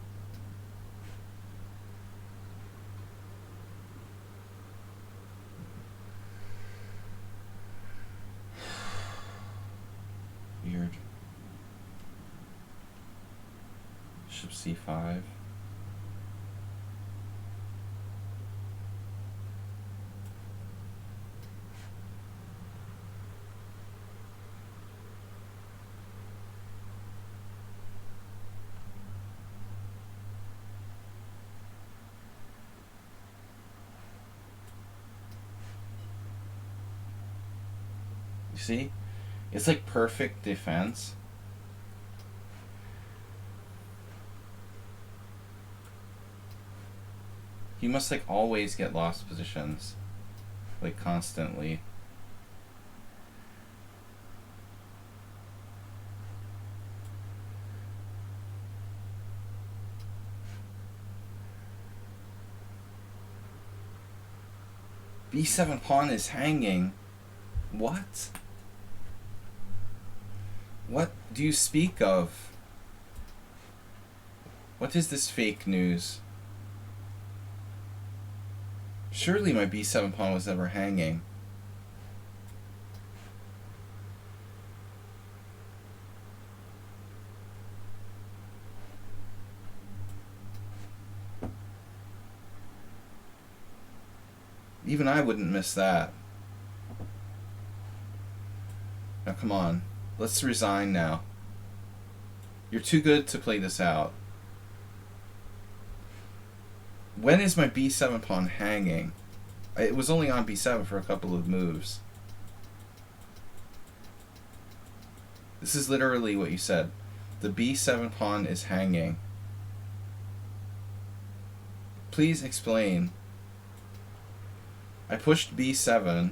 A: Weird. Bishop c5. You see? It's like perfect defense. He must like always get lost positions. Like constantly. B7 pawn is hanging. What? What do you speak of? What is this fake news? Surely my b7 pawn was never hanging. Even I wouldn't miss that. Now come on. Let's resign now. You're too good to play this out. When is my b7 pawn hanging? It was only on b7 for a couple of moves. This is literally what you said. The b7 pawn is hanging. Please explain. I pushed b7.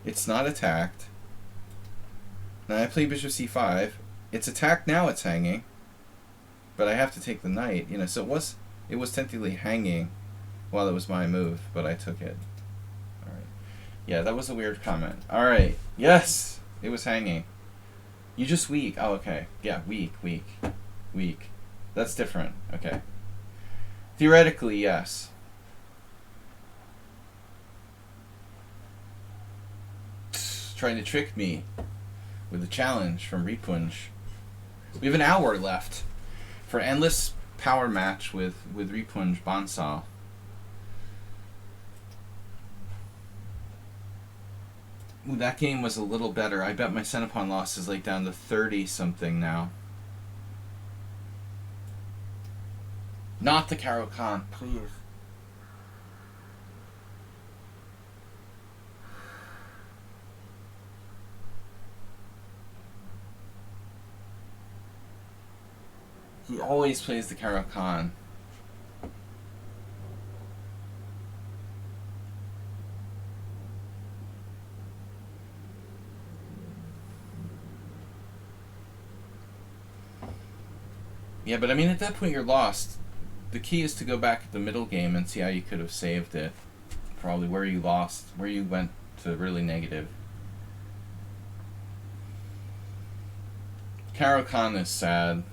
A: It's not attacked. Now I play bishop c5. It's attacked now, it's hanging. But I have to take the knight, you know, so it was technically hanging while it was my move, but I took it. Alright. Yeah, that was a weird comment. Alright. Yes! It was hanging. You just weak. Oh, okay. Yeah, weak. That's different. Okay. Theoretically, yes. Trying to trick me with a challenge from Ripunj. We have an hour left for an endless power match with Ripunj Bansal. Ooh, that game was a little better. I bet my Centipon loss is like down to 30 something now. Not the Caro Khan, please. He always plays the Caro Khan. Yeah, but I mean, at that point you're lost. The key is to go back at the middle game and see how you could have saved it. Probably where you lost, where you went to really negative. Caro Khan is sad.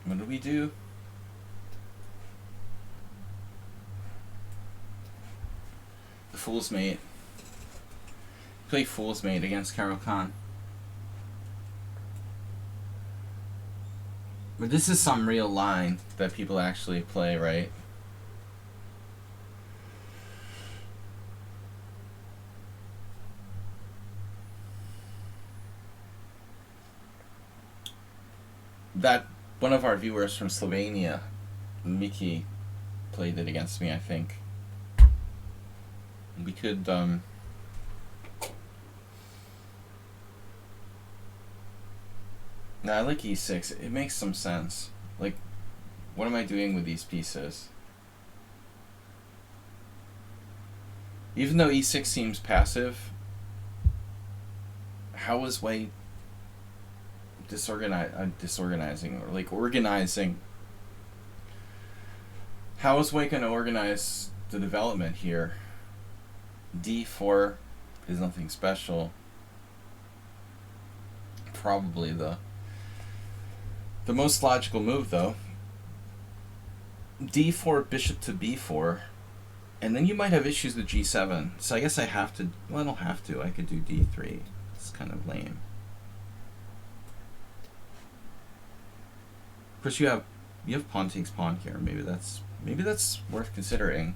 A: What do we do? Fool's Mate. Play Fool's Mate against Carol Khan. But this is some real line that people actually play, right? That one of our viewers from Slovenia, Mickey, played it against me, I think. We could, now I like e6. It makes some sense. Like, what am I doing with these pieces? Even though e6 seems passive, how is white disorganizing, or like organizing? How is white going to organize the development here? d4 is nothing special. Probably the most logical move, though. d4, bishop to b4, and then you might have issues with g7. So I guess I have to. Well, I don't have to. I could do d3. It's kind of lame. Of course, you have pawn takes pawn here. Maybe that's worth considering.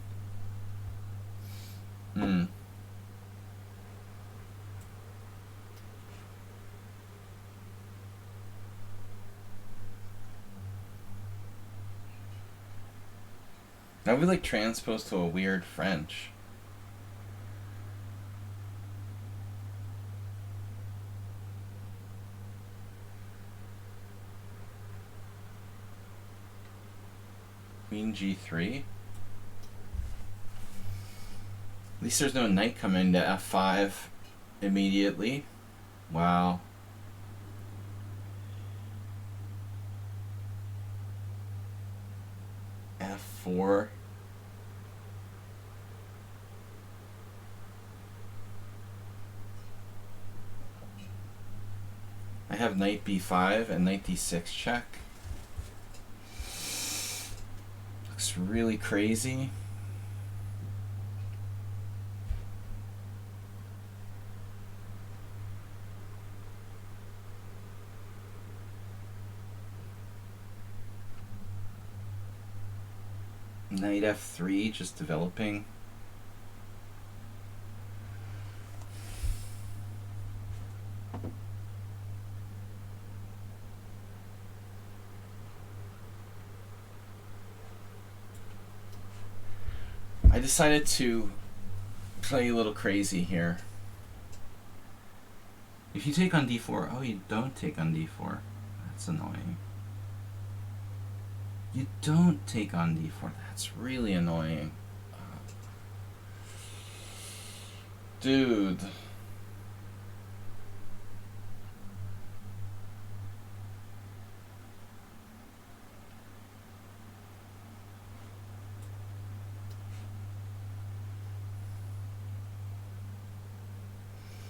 A: Now we like transpose to a weird French. Queen g3. At least there's no knight coming to f5 immediately. Wow. f4. I have knight b5 and knight d6 check. Looks really crazy. Knight f3 just developing. I decided to play a little crazy here. If you take on d4, oh, you don't take on d4. That's annoying. You don't take on d4. That's really annoying. Dude.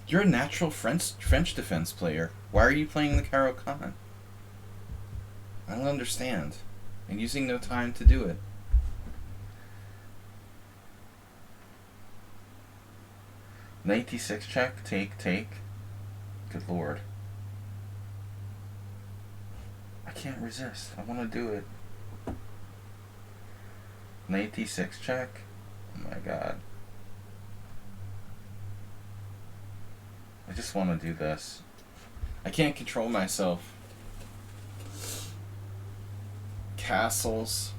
A: You're a natural French defense player. Why are you playing the Caro Kann? I don't understand. And using no time to do it. Knight d6 check, take. Good lord. I can't resist. I want to do it. Knight d6 check. Oh my god. I just want to do this. I can't control myself. Castles.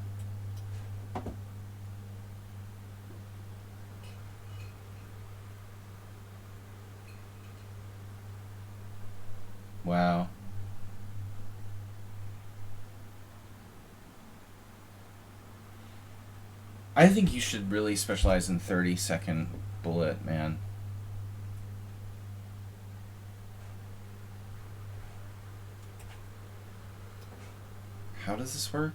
A: Wow. I think you should really specialize in 30-second bullet, man. How does this work?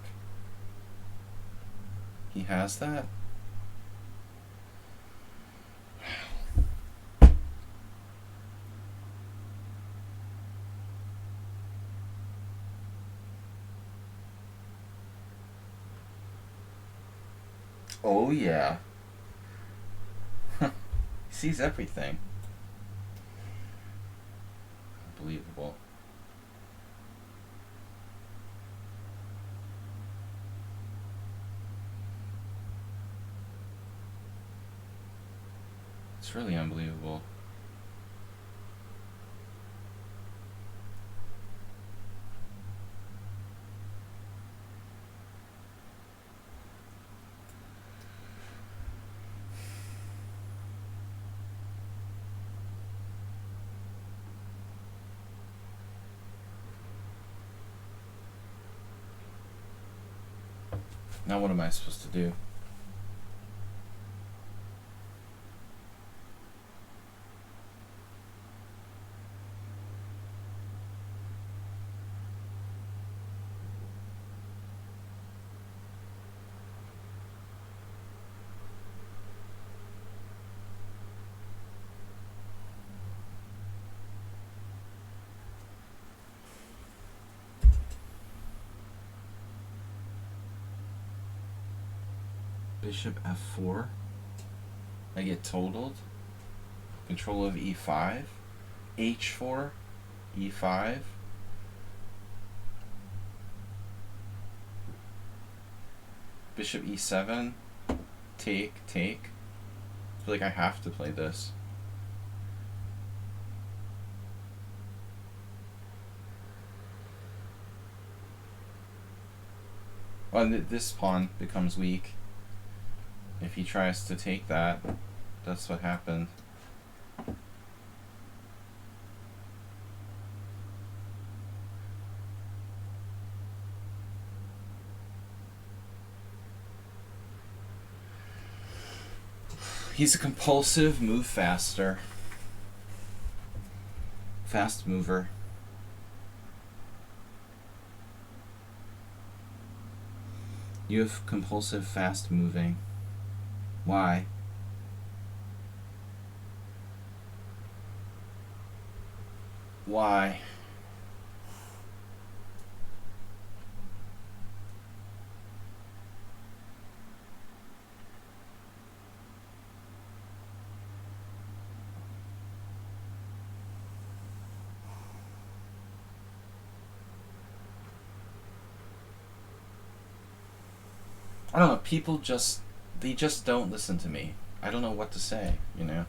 A: He has that? Oh yeah. sees everything. Unbelievable. It's really unbelievable. Now what am I supposed to do? Bishop f4. I get totaled. Control of e5. h4. e5. Bishop e7. Take. I feel like I have to play this. Well, this pawn becomes weak. If he tries to take that, that's what happened. He's a compulsive, move faster. Fast mover. You have compulsive, fast moving. Why? Why? I don't know, people just, they just don't listen to me. I don't know what to say, you know?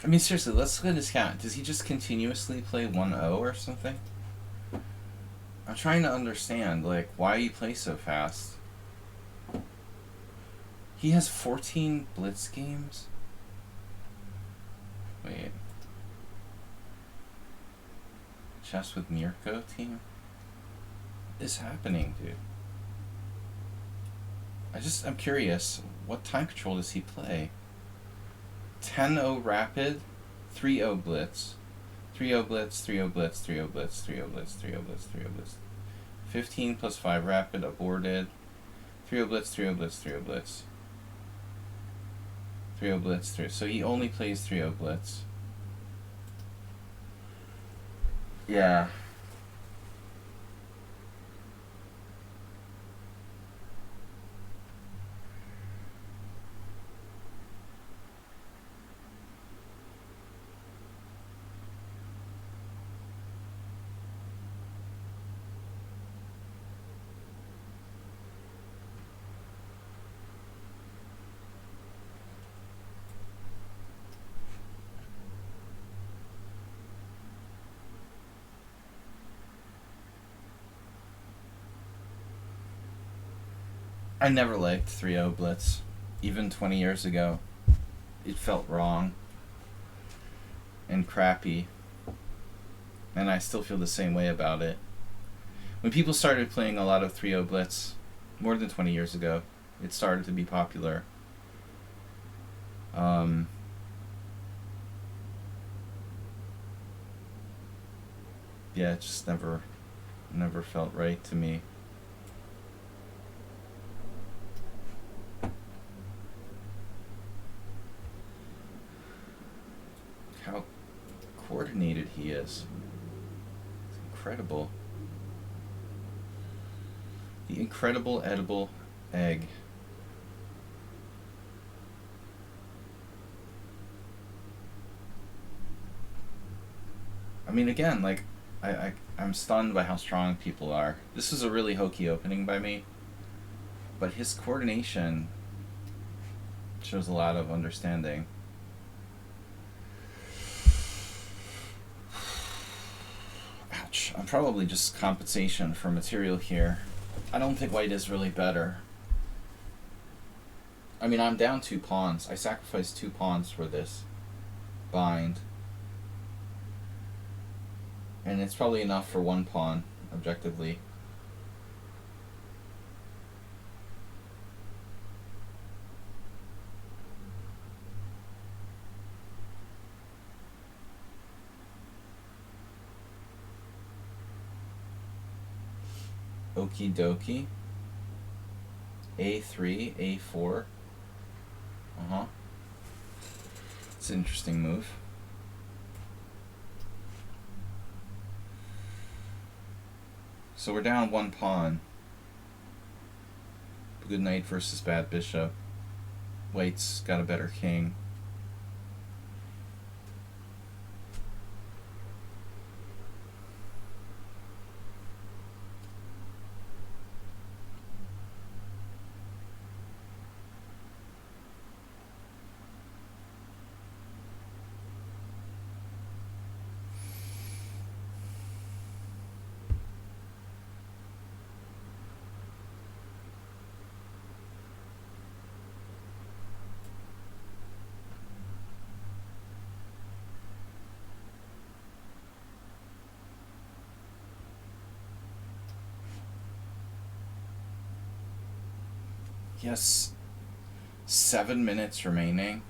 A: I mean, seriously, let's look at his count. Does he just continuously play 1-0 or something? I'm trying to understand, like, why you play so fast. He has 14 blitz games? Wait. Chess with Mirko team? What is happening, dude? I'm curious, what time control does he play? 10-0 rapid, 3-0 blitz, 3-0 blitz, 3-0 blitz, 3-0 blitz, 3-0 blitz, 3-0 blitz, 3-0 blitz. 15 plus 5 rapid, aborted. 3-0 blitz, 3-0 blitz, 3-0 blitz. 3-0 blitz, 3. So he only plays 3-0 blitz. Yeah. I never liked 3-0 Blitz. Even 20 years ago, it felt wrong and crappy. And I still feel the same way about it. When people started playing a lot of 3-0 Blitz, more than 20 years ago, it started to be popular. Yeah, it just never felt right to me. How coordinated he is. It's incredible. The incredible edible egg. I mean, again, like, I'm stunned by how strong people are. This was a really hokey opening by me, but his coordination shows a lot of understanding. Ouch. I'm probably just compensation for material here. I don't think white is really better. I mean, I'm down 2 pawns. I sacrificed 2 pawns for this bind. And it's probably enough for 1 pawn, objectively. Okie dokie. A3, A4. It's an interesting move. So we're down 1 pawn. Good knight versus bad bishop. White's got a better king. Yes, 7 minutes remaining.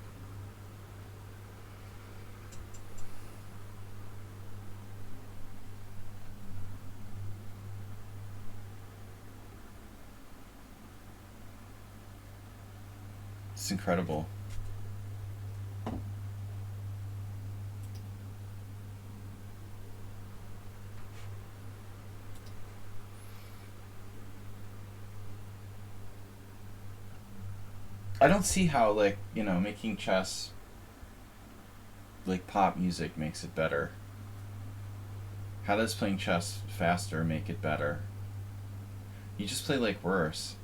A: It's incredible. I don't see how, like, making chess like pop music makes it better. How does playing chess faster make it better? You just play like worse.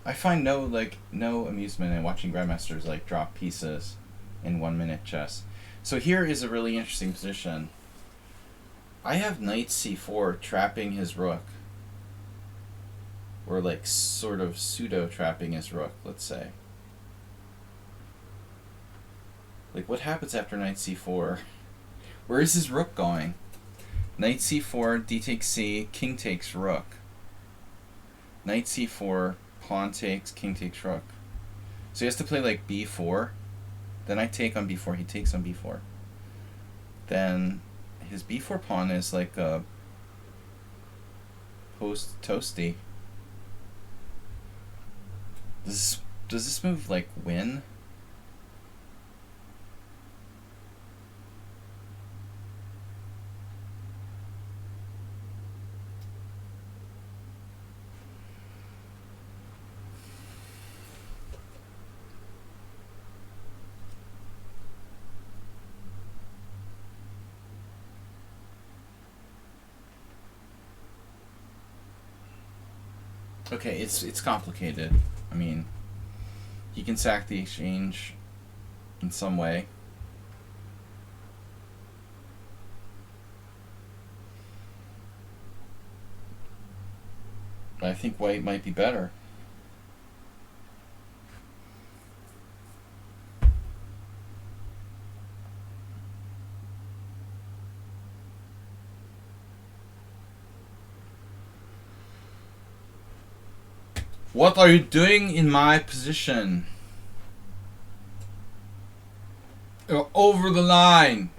A: I find no amusement in watching grandmasters like drop pieces in 1 minute chess. So here is a really interesting position. I have knight c4 trapping his rook. Or like sort of pseudo trapping his rook, let's say. Like, what happens after knight c4? Where is his rook going? Knight c4, d takes c, king takes rook. Knight c4, pawn takes, king takes rook. So he has to play like b4. Then I take on b4, he takes on b4. Then his b4 pawn is like a post-toasty. Does this move like win? Okay, it's complicated. I mean, he can sack the exchange in some way. I think white might be better. What are you doing in my position? You're over the line.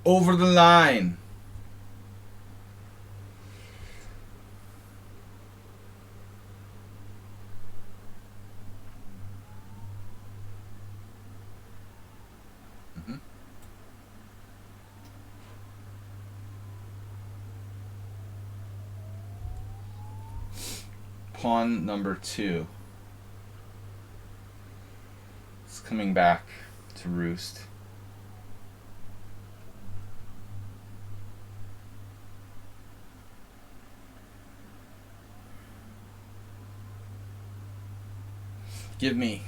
A: Over the line. Pawn number 2. It's coming back to roost. Give me.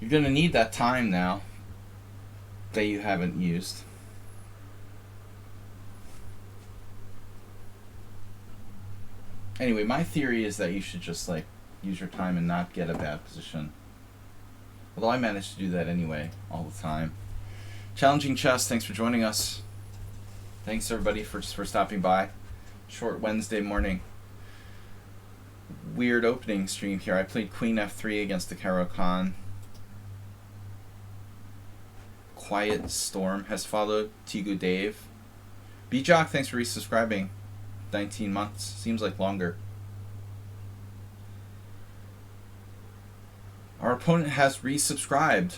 A: You're gonna need that time now that you haven't used. Anyway, my theory is that you should just like use your time and not get a bad position. Although I manage to do that anyway all the time. Challenging Chess, thanks for joining us. Thanks everybody for stopping by. Short Wednesday morning. Weird opening stream here. I played Queen F3 against the Caro-Kann. Quiet Storm has followed. Tigu Dave. B-Jock, thanks for resubscribing. 19 months. Seems like longer. Our opponent has resubscribed.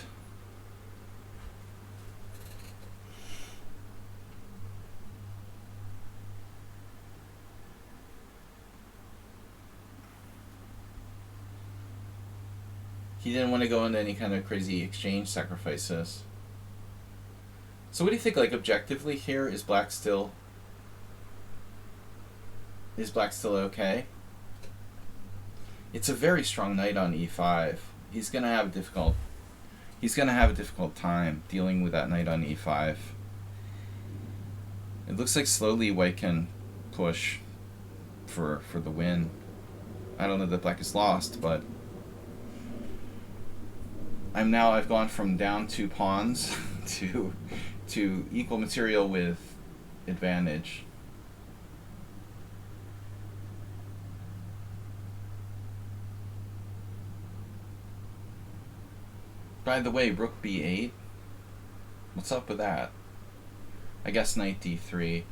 A: He didn't want to go into any kind of crazy exchange sacrifices. So what do you think, like, objectively here? Is black still okay? It's a very strong knight on e5. He's gonna have a difficult time dealing with that knight on e5. It looks like slowly white can push for the win. I don't know that black is lost, but I've gone from down 2 pawns to equal material with advantage. By the way, rook b8. What's up with that? I guess knight d3.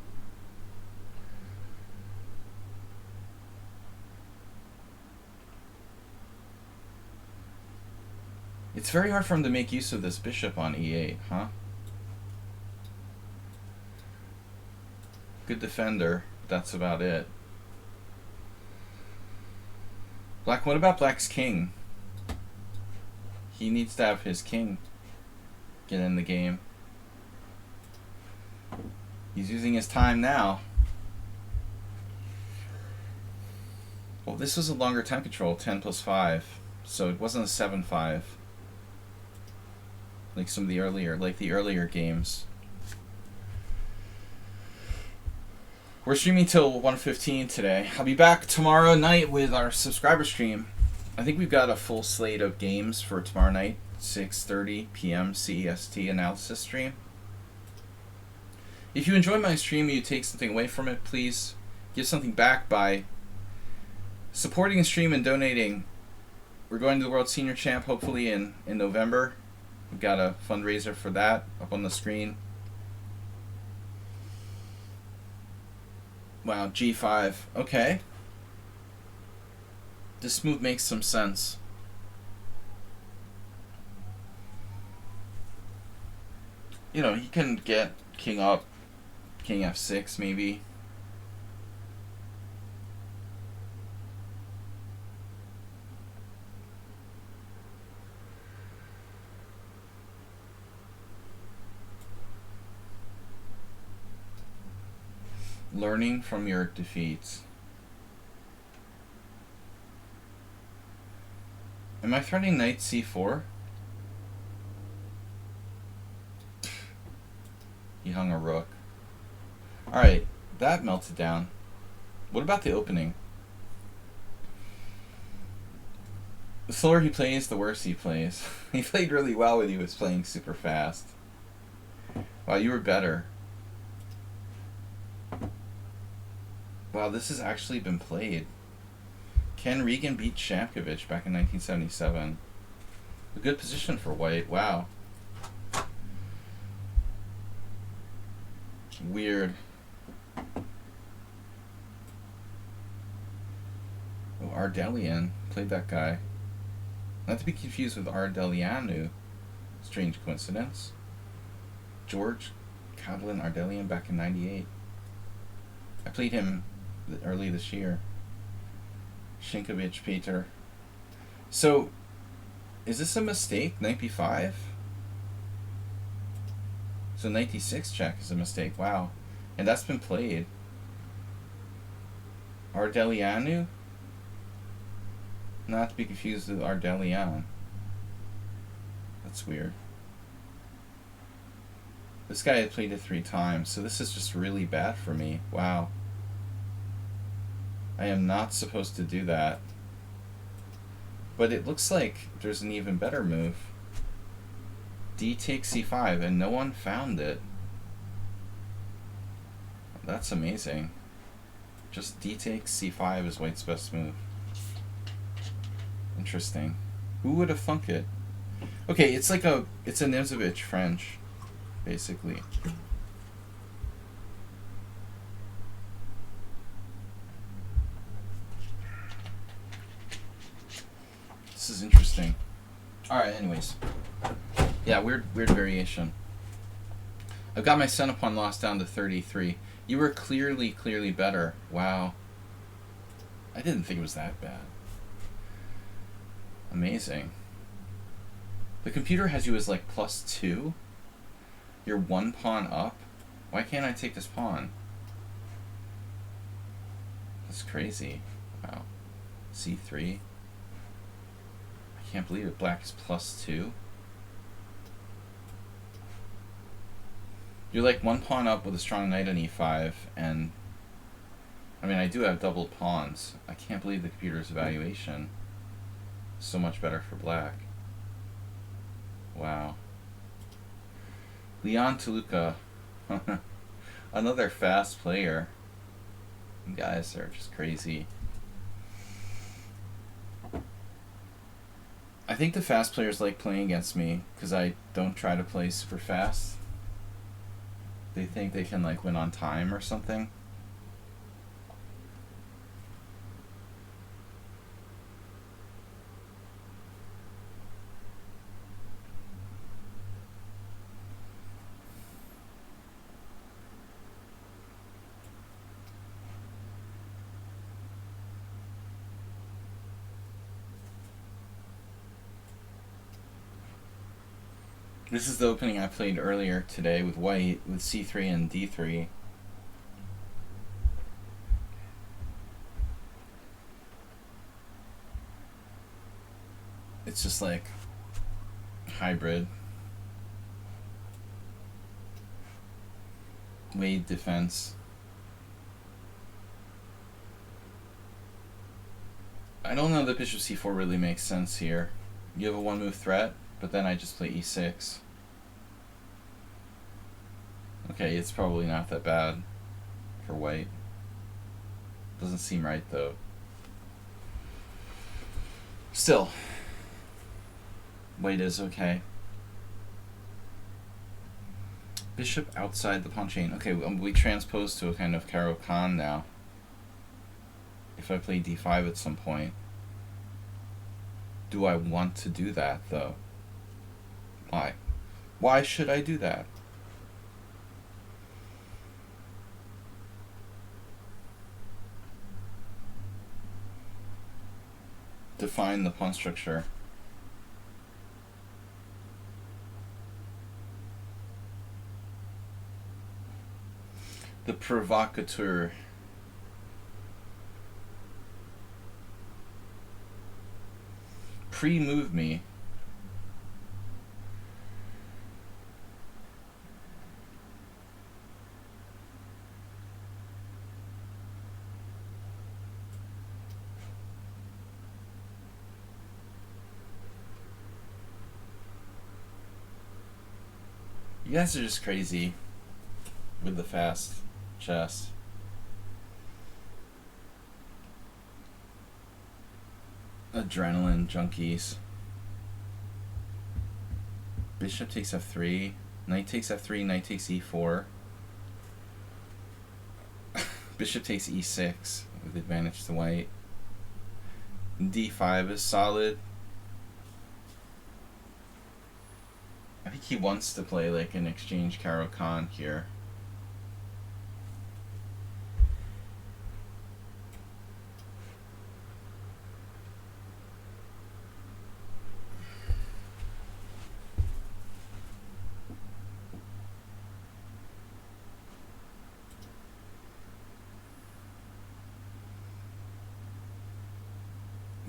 A: It's very hard for him to make use of this bishop on e8, huh? Good defender. That's about it. Black, what about black's king? He needs to have his king get in the game. He's using his time now. Well, this was a longer time control, 10 plus 5. So it wasn't a 7-5. Like some of the earlier games. We're streaming till 1:15 today. I'll be back tomorrow night with our subscriber stream. I think we've got a full slate of games for tomorrow night, 6:30 p.m. CEST analysis stream. If you enjoy my stream and you take something away from it, please give something back by supporting the stream and donating. We're going to the World Senior Champ hopefully in November. We've got a fundraiser for that up on the screen. Wow, G5. Okay. This move makes some sense. You know, he can get king up, king f6 maybe. Learning from your defeats. Am I threatening knight c4? He hung a rook. Alright, that melted down. What about the opening? The slower he plays, the worse he plays. He played really well when he was playing super fast. Wow, you were better. Wow, this has actually been played. Ken Regan beat Shamkovich back in 1977. A good position for white. Wow. Weird. Oh, Ardelian. Played that guy. Not to be confused with Ardelianu. Strange coincidence. George Cadlin Ardelian back in 98. I played him early this year. Shinkovich Peter. So, is this a mistake? Knight b5? So knight d6 check is a mistake. Wow. And that's been played. Ardelianu? Not to be confused with Ardelian. That's weird. This guy had played it 3 times, so this is just really bad for me. Wow. I am not supposed to do that. But it looks like there's an even better move. D takes c5, and no one found it. That's amazing. Just D takes c5 is white's best move. Interesting. Who would have thunk it? Okay, it's a Nimzovich French, basically. This is interesting. Alright, anyways. Yeah, weird variation. I've got my center pawn lost down to 33. You were clearly better. Wow. I didn't think it was that bad. Amazing. The computer has you as like +2. You're 1 pawn up. Why can't I take this pawn? That's crazy. Wow. c3. I can't believe it. Black is +2. You're like 1 pawn up with a strong knight on e5, and I mean I do have doubled pawns. I can't believe the computer's evaluation is so much better for black. Wow. Leon Toluca. Another fast player. You guys are just crazy. I think the fast players like playing against me because I don't try to play super fast. They think they can like win on time or something. This is the opening I played earlier today with white, with c3 and d3. It's just like hybrid. Wade defense. I don't know that bishop c4 really makes sense here. You have a 1-move threat, but then I just play e6. Okay, it's probably not that bad for white. Doesn't seem right though. Still, white is okay. Bishop outside the pawn chain. Okay, we transpose to a kind of Caro-Kann now. If I play d5 at some point. Do I want to do that though? Why? Why should I do that? Define the pawn structure. The provocateur. Pre-move me. You guys are just crazy with the fast chess. Adrenaline junkies. Bishop takes f3. Knight takes f3. Knight takes e4. Bishop takes e6 with advantage to white. d5 is solid. I think he wants to play like an exchange Caro-Kann here.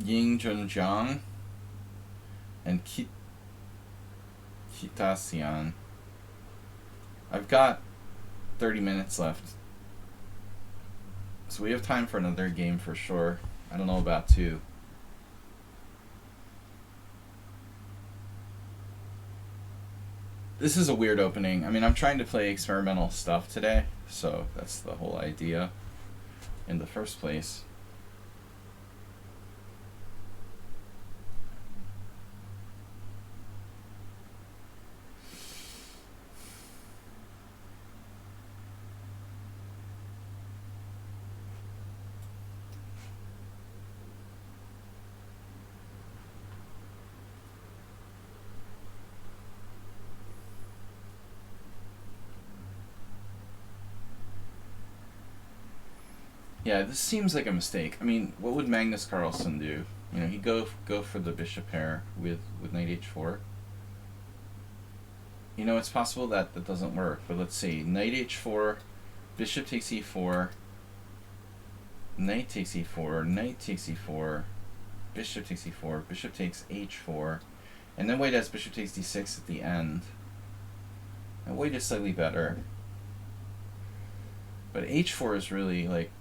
A: Ying Junjiang and Kitasian. I've got 30 minutes left, so we have time for another game for sure. I don't know about two. This is a weird opening. I mean, I'm trying to play experimental stuff today, so that's the whole idea in the first place. Yeah, this seems like a mistake. I mean, what would Magnus Carlsen do? You know, he'd go for the bishop pair with knight h4. You know, it's possible that that doesn't work, but let's see. Knight h4, bishop takes e4, knight takes e4, knight takes e4, bishop takes e4, bishop takes h4, and then white has bishop takes d6 at the end. And white is slightly better. But h4 is really, like,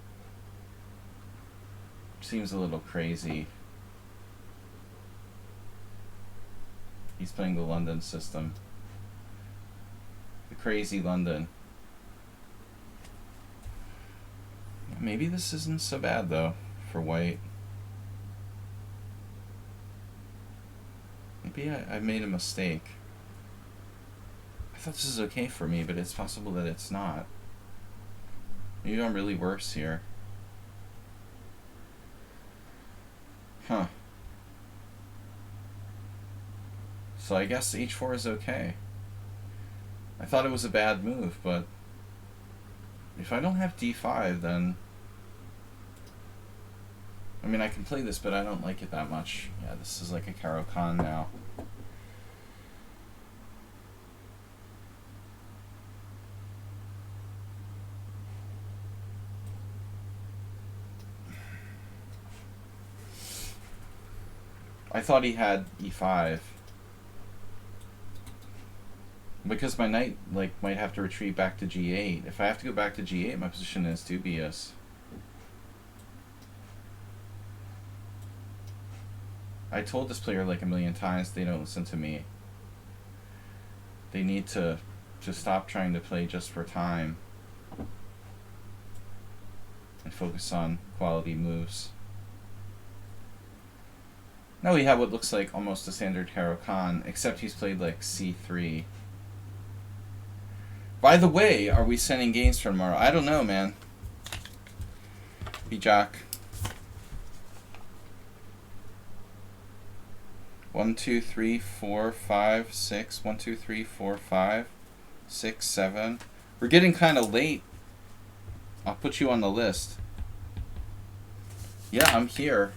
A: seems a little crazy. He's playing the London system. The crazy London. Maybe this isn't so bad though for white. Maybe I made a mistake. I thought this is okay for me, but it's possible that it's not. Maybe I'm really worse here. Huh. So I guess h4 is okay. I thought it was a bad move, but if I don't have d5, then I mean, I can play this, but I don't like it that much. Yeah, this is like a Caro-Kann now. I thought he had e5. Because my knight might have to retreat back to g8. If I have to go back to g8, my position is dubious. I told this player like a million times they don't listen to me. They need to stop trying to play just for time and focus on quality moves. Now we have what looks like almost a standard Caro-Kann, except he's played like c3. By the way, are we sending games for tomorrow? I don't know, man. B-Jock. 1, 2, 3, 4, 5, 6. 1, 2, 3, 4, 5, 6, 7. We're getting kind of late. I'll put you on the list. Yeah, I'm here.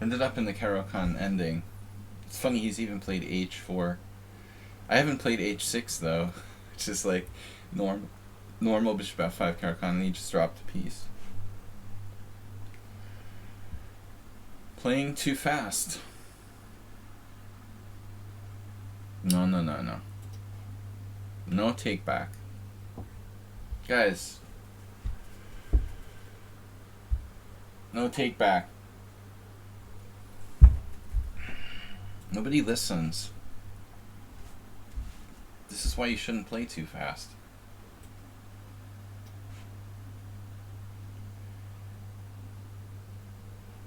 A: Ended up in the Caro-Kann ending. It's funny he's even played h4. I haven't played h6 though. It's just like normal bishop f5 Caro-Kann, and he just dropped a piece. Playing too fast. No, no, no, no. No take back. Guys. No take back. Nobody listens. This is why you shouldn't play too fast.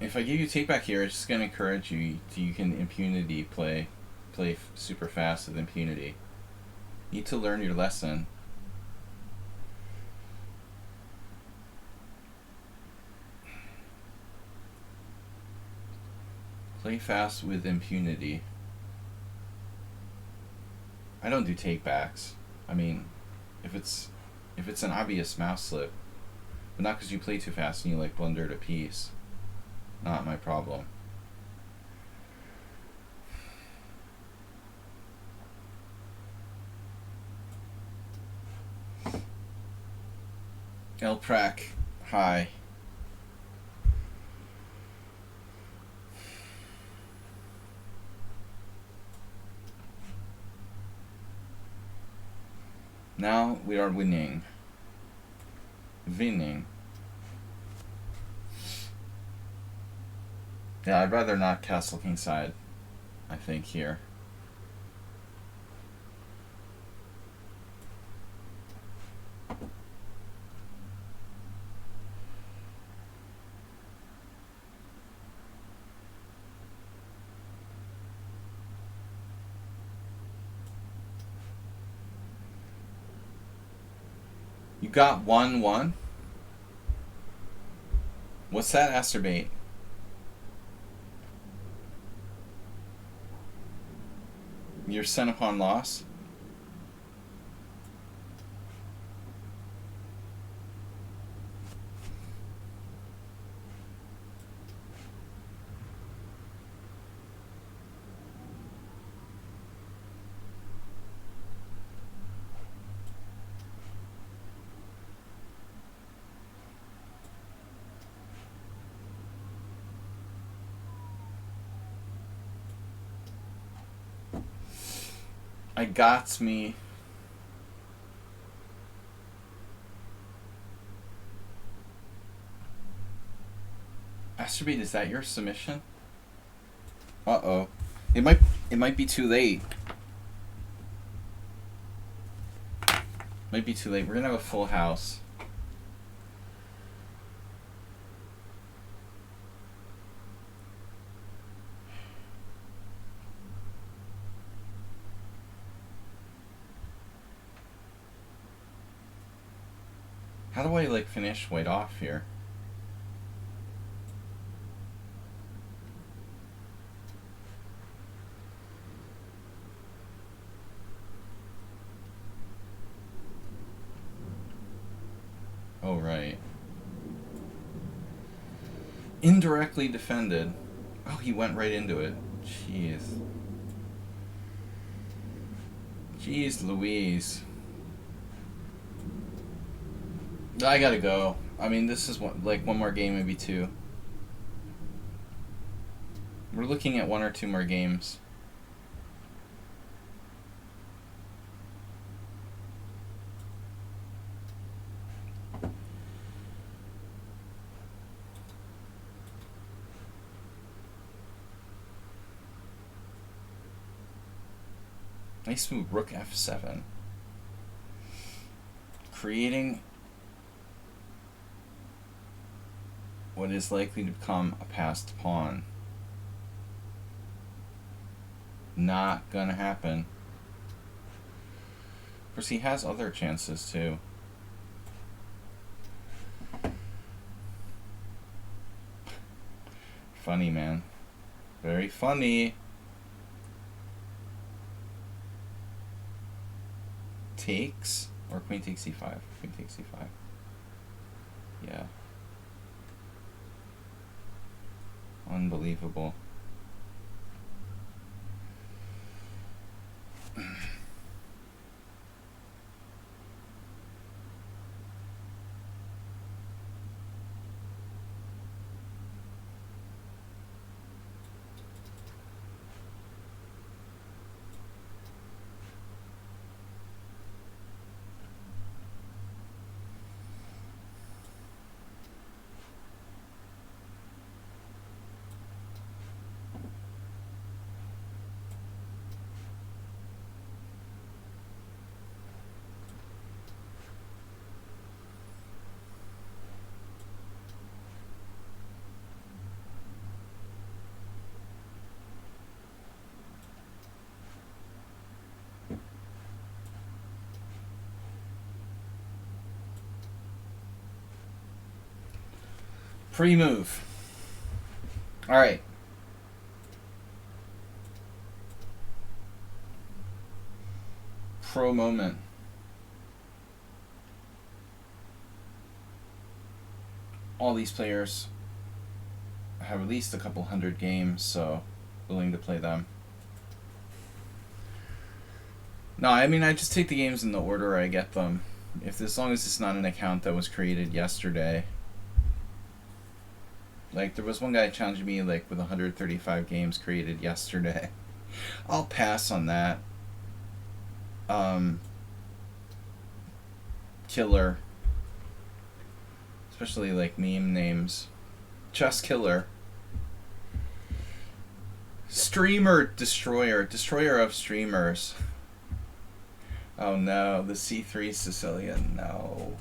A: If I give you take back here, it's just going to encourage you to, you can impunity play super fast with impunity. You need to learn your lesson. Play fast with impunity. I don't do takebacks. I mean, if it's an obvious mouse slip, but not because you play too fast and you like blundered a piece. Not my problem. El Prac, hi. Now we are winning. Winning. Yeah, I'd rather not castle kingside, I think, here. You got 1-1? What's that, Asterbait? You're sent upon loss? I got me. Asterbait, is that your submission? Uh-oh. It might be too late. Might be too late. We're gonna have a full house. How do I like finish white off here? Oh, right. Indirectly defended. Oh, he went right into it. Jeez. Jeez Louise. I gotta go. I mean, this is like one more game, maybe two. We're looking at one or two more games. Nice move, rook f7. Creating what is likely to become a passed pawn. Not gonna happen. Of course, he has other chances too. Funny, man. Very funny. Takes or queen takes c5. Queen takes c5. Yeah. Unbelievable. Pre-move. All right. Pro moment. All these players have at least a couple hundred games, so willing to play them. No, I mean, I just take the games in the order I get them. As long as it's not an account that was created yesterday. Like, there was one guy challenging me, like, with 135 games created yesterday. I'll pass on that. Killer. Especially, like, meme names. Chess Killer. Streamer Destroyer. Destroyer of streamers. Oh no, the C3 Sicilian, no.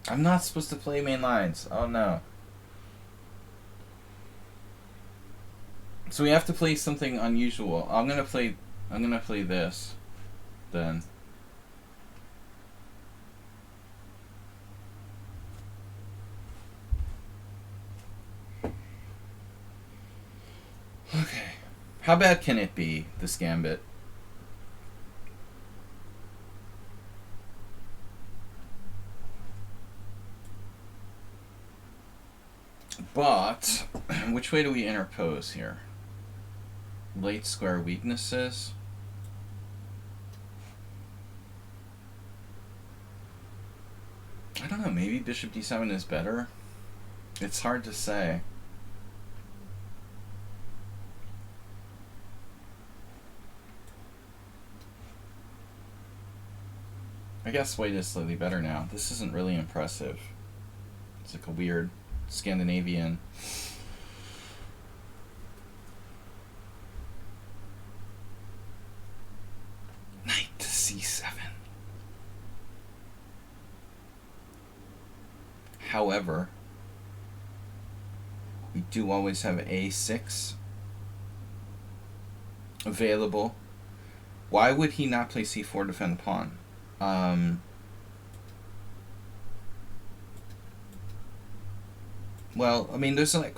A: I'm not supposed to play main lines. Oh no. So we have to play something unusual. I'm gonna play this then. Okay. How bad can it be, this gambit? But, which way do we interpose here? Late square weaknesses? I don't know, maybe bishop d7 is better? It's hard to say. I guess white is slightly better now. This isn't really impressive. It's like a weird Scandinavian. Knight to c7. However, we do always have a6 available. Why would he not play c4 to defend the pawn? Well, I mean, there's a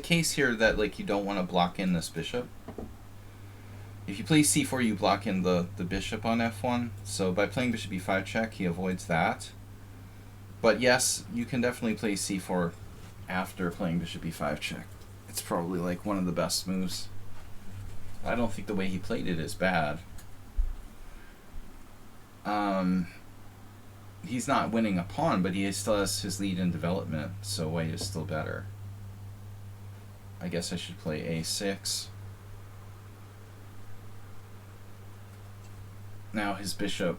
A: case here that, like, you don't want to block in this bishop. If you play c4, you block in the bishop on f1. So by playing bishop e5 check, he avoids that. But yes, you can definitely play c4 after playing bishop e5 check. It's probably, like, one of the best moves. I don't think the way he played it is bad. He's not winning a pawn, but he still has his lead in development, so white is still better. I guess I should play a6. Now his bishop,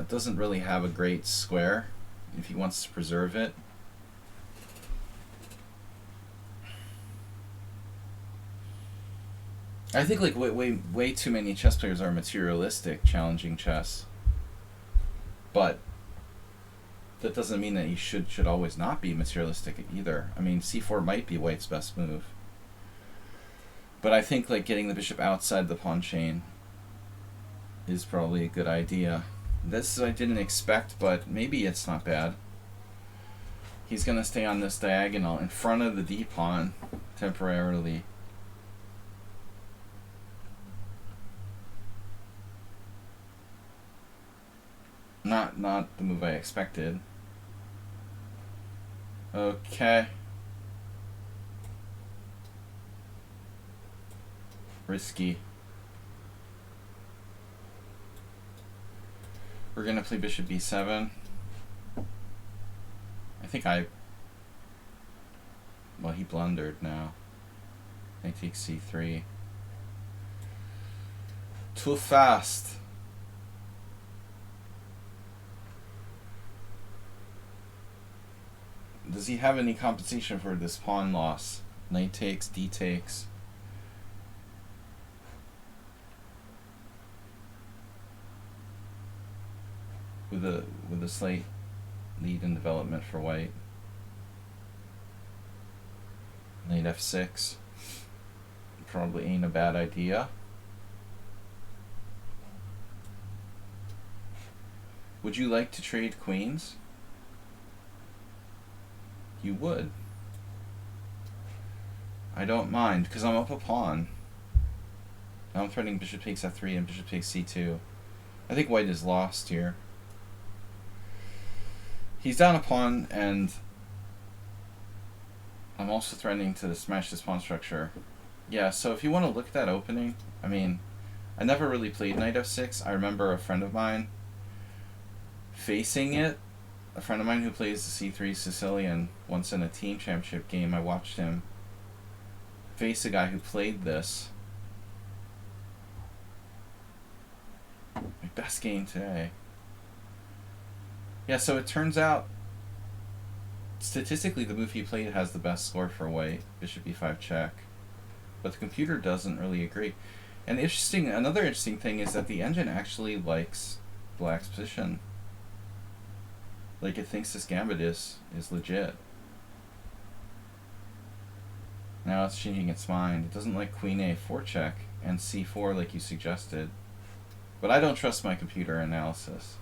A: doesn't really have a great square if he wants to preserve it. I think, like, way too many chess players are materialistic challenging chess. But that doesn't mean that you should always not be materialistic either. I mean, c4 might be white's best move. But I think, like, getting the bishop outside the pawn chain is probably a good idea. This I didn't expect, but maybe it's not bad. He's going to stay on this diagonal in front of the d pawn temporarily. Not the move I expected. Okay. Risky. We're gonna play bishop b7. I think well, he blundered now. I take c3. Too fast. Does he have any compensation for this pawn loss? Knight takes, d takes. With a slight lead in development for white. Knight f6. Probably ain't a bad idea. Would you like to trade queens? You would. I don't mind, because I'm up a pawn. Now I'm threatening bishop takes f3 and bishop takes c2. I think white is lost here. He's down a pawn, and I'm also threatening to smash this pawn structure. Yeah, so if you want to look at that opening, I mean, I never really played knight f6. I remember a friend of mine facing it. A friend of mine who plays the C3 Sicilian, once in a team championship game, I watched him face a guy who played this. My best game today. Yeah, so it turns out, statistically, the move he played has the best score for white, bishop e5 check. But the computer doesn't really agree. And another interesting thing is that the engine actually likes black's position. Like, it thinks this gambit is legit. Now it's changing its mind. It doesn't like queen a4 check and c4 like you suggested. But I don't trust my computer analysis.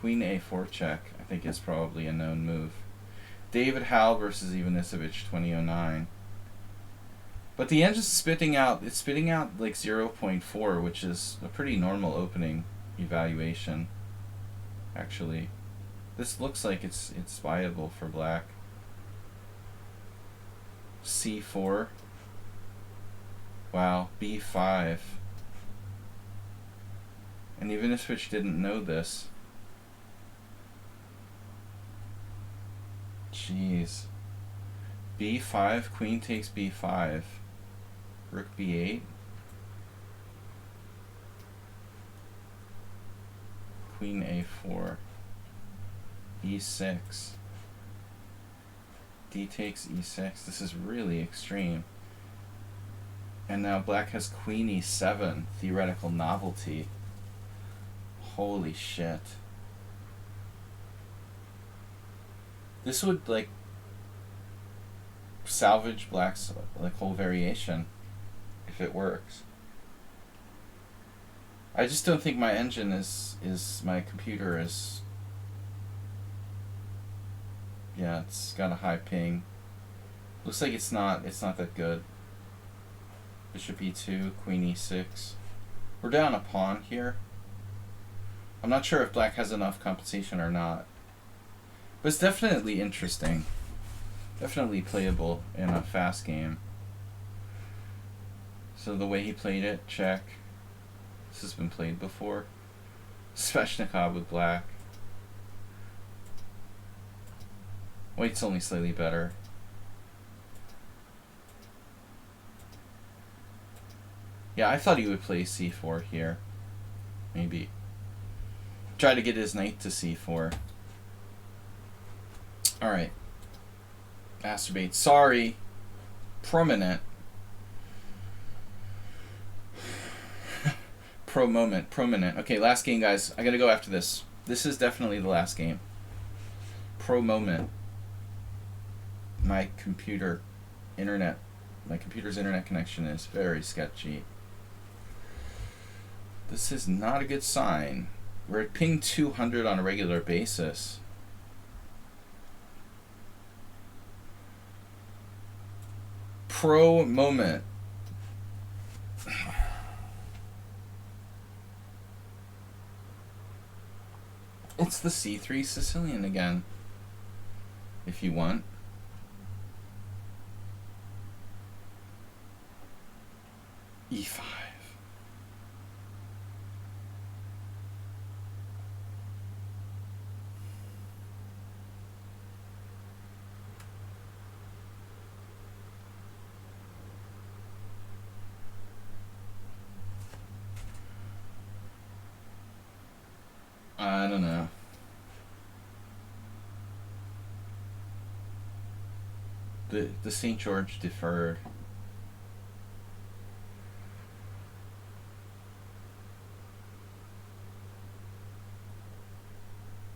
A: Queen a4 check, I think, is probably a known move. David Howell versus Ivanisevic 2009. But the engine's spitting out like 0.4, which is a pretty normal opening evaluation, actually. This looks like it's viable for black. c4. Wow, b5. And Ivanisevic didn't know this. Jeez. b5, queen takes b5. Rook b8. Queen a4. e6. D takes e6. This is really extreme. And now black has queen e7. Theoretical novelty. Holy shit. This would, like, salvage black's, like, whole variation if it works. I just don't think my engine my computer is, yeah, it's got a high ping. Looks like it's not that good. Bishop e2, queen e6. We're down a pawn here. I'm not sure if black has enough compensation or not. But it's definitely interesting. Definitely playable in a fast game. So the way he played it, check. This has been played before. Sveshnikov with black. White's only slightly better. Yeah, I thought he would play c4 here. Maybe. Try to get his knight to c4. Alright. Masturbate. Sorry. Prominent. Prominent. Okay, last game, guys. I gotta go after this. This is definitely the last game. Moment. My computer's internet connection is very sketchy. This is not a good sign. We're at ping 200 on a regular basis. Moment. It's the C3 Sicilian again. If you want. E5. I don't know. The St. George deferred.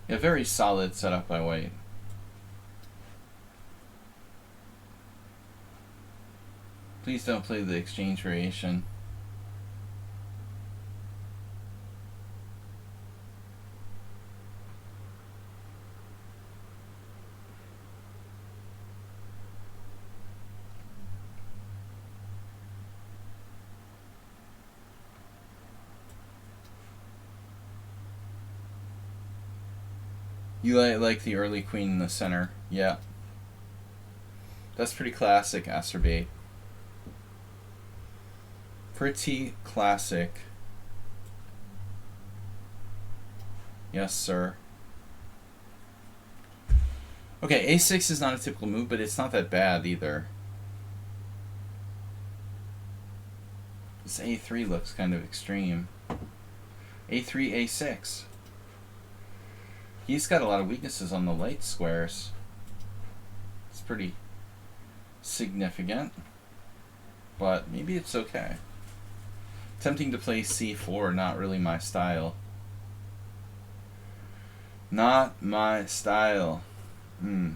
A: Yeah, very solid setup by white. Please don't play the exchange variation. You like the early queen in the center. Yeah. That's pretty classic, Acerbe. Pretty classic. Yes, sir. Okay, a6 is not a typical move, but it's not that bad either. This a3 looks kind of extreme. a3, a6. He's got a lot of weaknesses on the light squares. It's pretty significant, but maybe it's okay. Tempting to play c4, not really my style. Not my style. I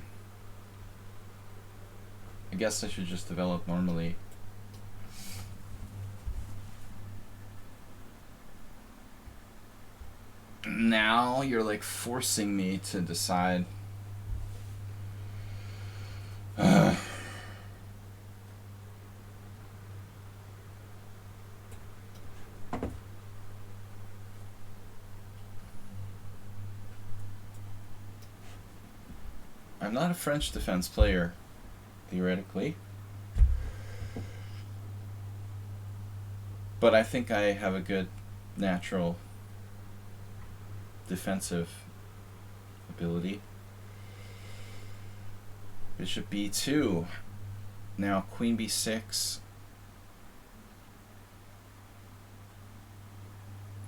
A: guess I should just develop normally. Now you're like forcing me to decide. I'm not a French defense player, theoretically. But I think I have a good natural defensive ability. Bishop b2. Now queen b6.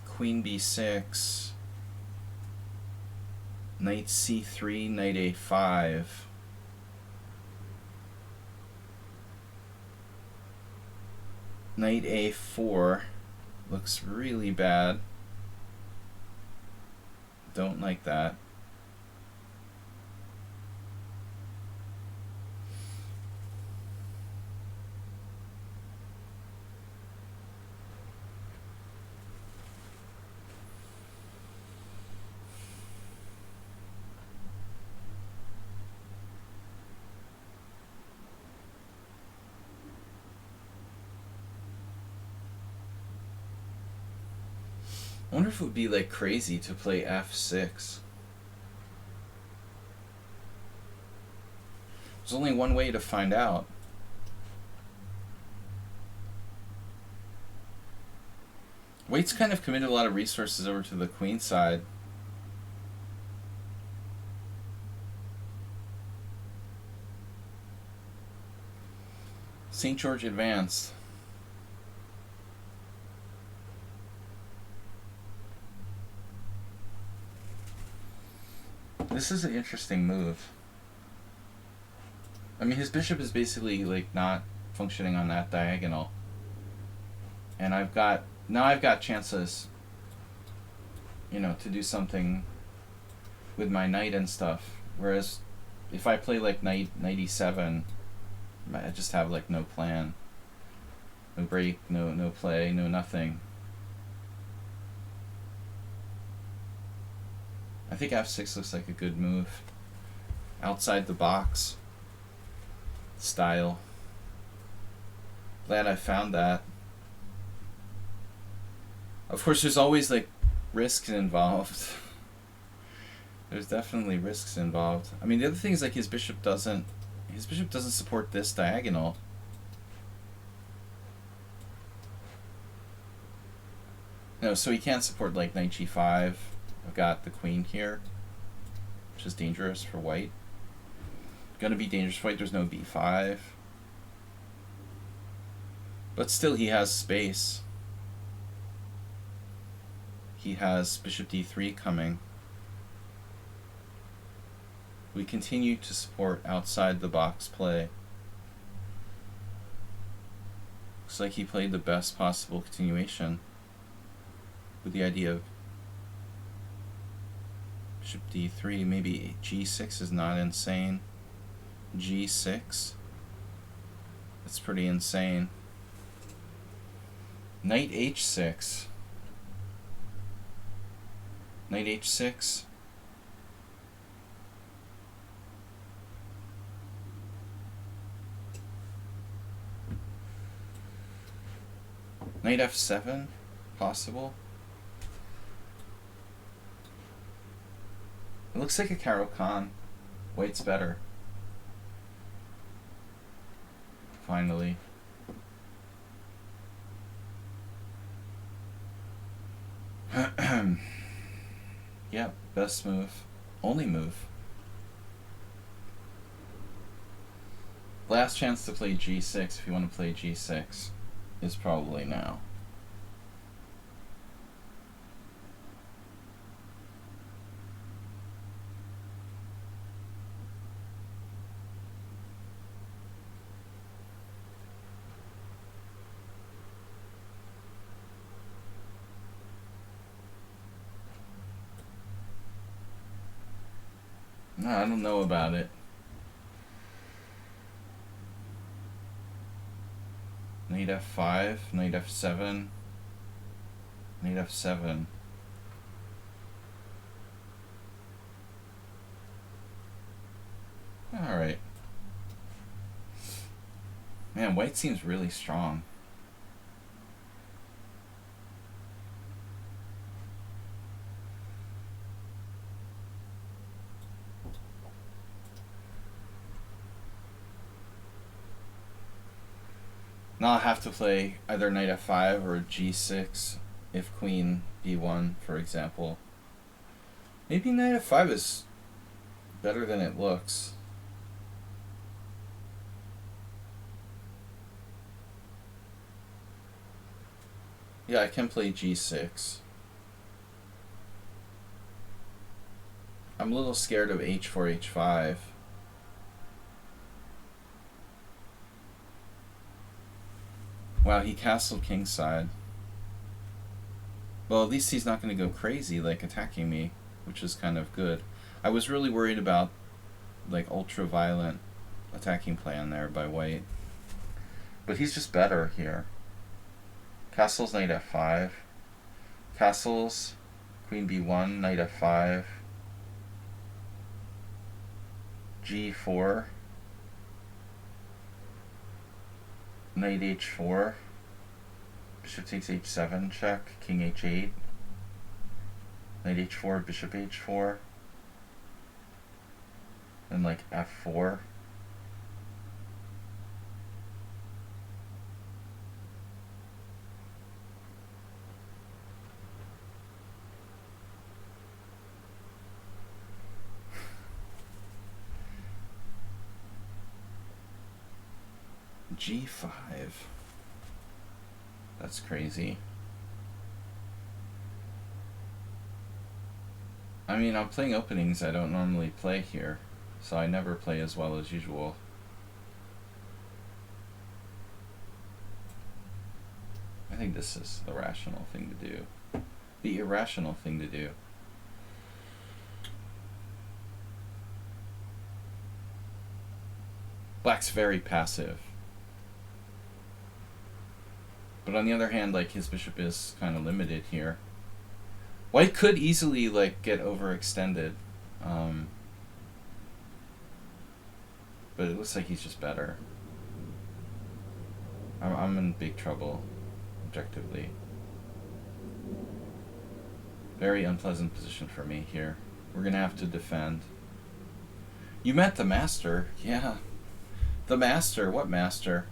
A: Queen b6. Knight c3, knight a5. Knight a4 looks really bad. Don't like that. I wonder if it would be like crazy to play f6. There's only one way to find out. White's kind of committed a lot of resources over to the queen side. St. George advanced. This is an interesting move. I mean, his bishop is basically like not functioning on that diagonal. And now I've got chances, you know, to do something with my knight and stuff. Whereas if I play like knight e7, I just have like no plan. No break, no play, no nothing. I think f6 looks like a good move. Outside the box style. Glad I found that. Of course, there's always like risks involved. There's definitely risks involved. I mean, the other thing is like his bishop doesn't support this diagonal. No, so he can't support like knight g5. I've got the queen here, which is dangerous for white. Gonna be dangerous for white. There's no b5. But still, he has space. He has bishop d3 coming. We continue to support outside the box play. Looks like he played the best possible continuation with the idea of bishop d3. Maybe g6 is not insane. g6. That's pretty insane. Knight h6. Knight h6. Knight f7, possible. It looks like a Caro Kann. White's better. Finally. Yeah, best move. Only move. Last chance to play g6 if you want to play g6 is probably now. No, I don't know about it. Knight f5, knight f7, knight f7. Alright. Man, white seems really strong. Now I'll have to play either knight f5 or g6 if queen b1, for example. Maybe knight f5 is better than it looks. Yeah, I can play g6. I'm a little scared of h4, h5. Wow, he castled kingside. Well, at least he's not going to go crazy, like attacking me, which is kind of good. I was really worried about, like, ultra-violent attacking plan there by white. But he's just better here. Castles knight f5. Castles queen b1, knight f5. g4. Knight h4. Bishop takes h7, check. King h8. Knight h4, bishop h4. And like f4. g5. That's crazy. I mean, I'm playing openings I don't normally play here, so I never play as well as usual. I think this is the rational thing to do. The irrational thing to do. Black's very passive. But on the other hand, like, his bishop is kind of limited here. White could easily, like, get overextended. But it looks like he's just better. I'm in big trouble, objectively. Very unpleasant position for me here. We're going to have to defend. You met the master. Yeah. The master. What master?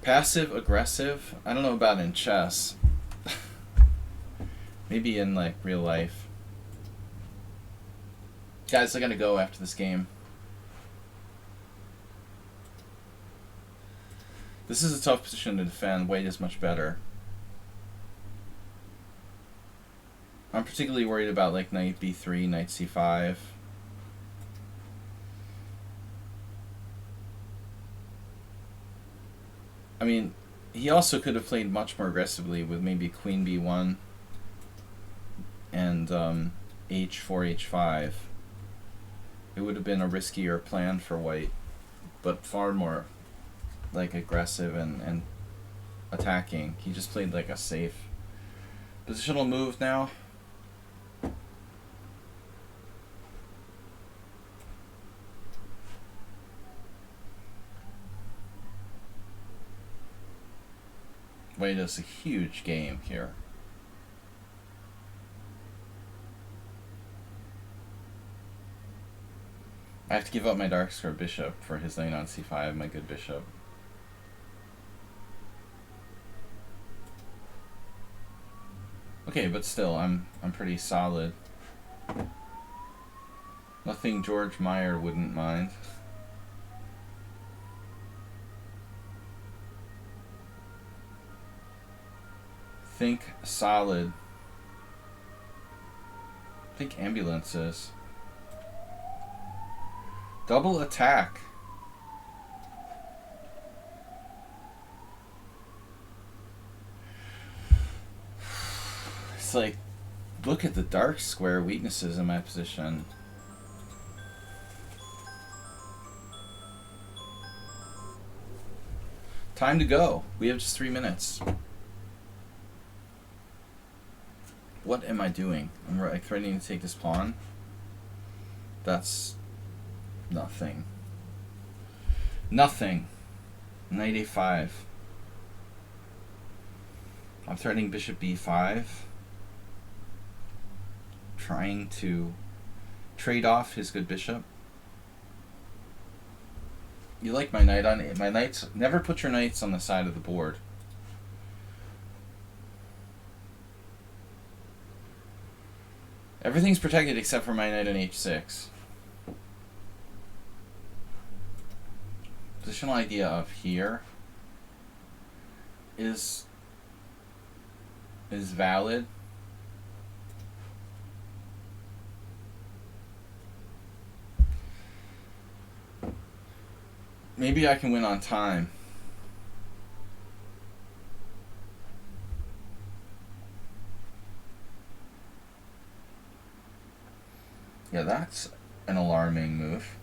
A: Passive aggressive? I don't know about in chess. Maybe in like real life. Guys, I gotta go after this game. This is a tough position to defend. White is much better. I'm particularly worried about like knight b3, knight c5. I mean, he also could have played much more aggressively with maybe queen b1 and h4, h5. It would have been a riskier plan for white, but far more like aggressive and attacking. He just played like a safe positional move now. White is a huge game here. I have to give up my dark square bishop for his knight on c5, my good bishop. Okay, but still, I'm pretty solid. Nothing George Meyer wouldn't mind. Think solid. Think ambulances. Double attack. It's like, look at the dark square weaknesses in my position. Time to go. We have just 3 minutes. What am I doing? I'm like threatening to take this pawn. That's nothing. Nothing. Knight a5. I'm threatening bishop b5. Trying to trade off his good bishop. You like my knight on it. My knights, never put your knights on the side of the board. Everything's protected except for my knight on h6. Positional idea of here is valid. Maybe I can win on time. Yeah, that's an alarming move.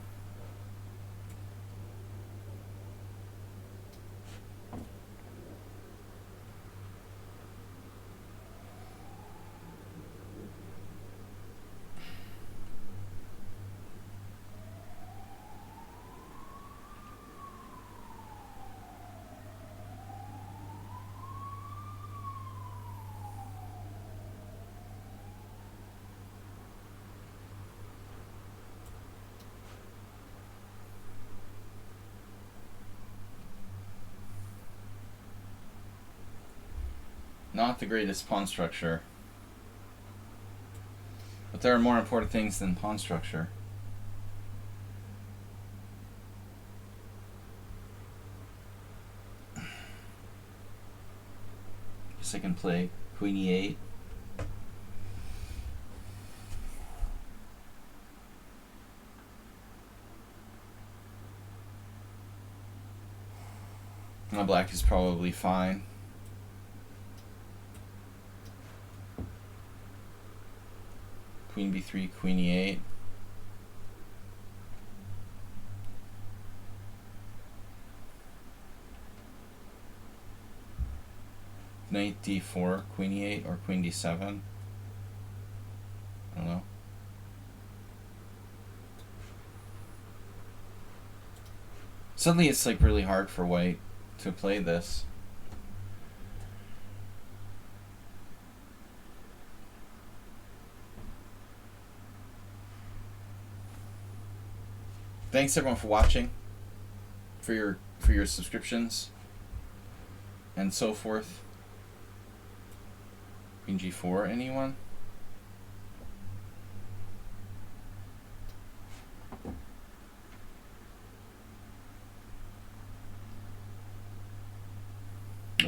A: Not the greatest pawn structure. But there are more important things than pawn structure. Guess I can play queen e8. Now black is probably fine. Queen b3, queen e8. Knight d4, queen e8, or queen d7. I don't know. Suddenly it's like really hard for white to play this. Thanks everyone for watching, for your subscriptions, and so forth. Queen g4, anyone?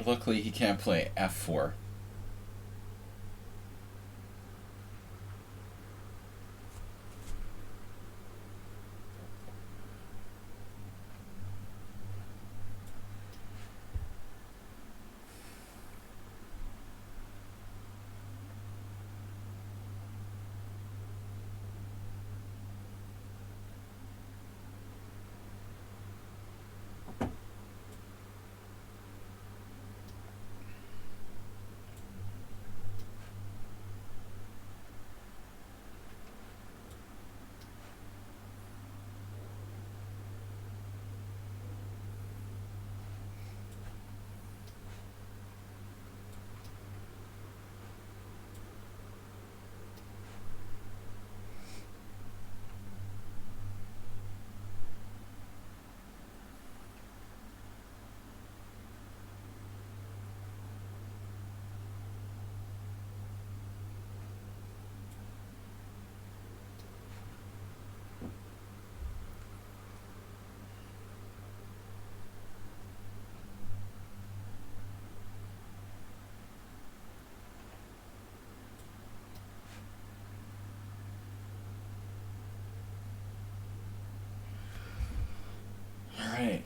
A: Luckily he can't play f4. Alright.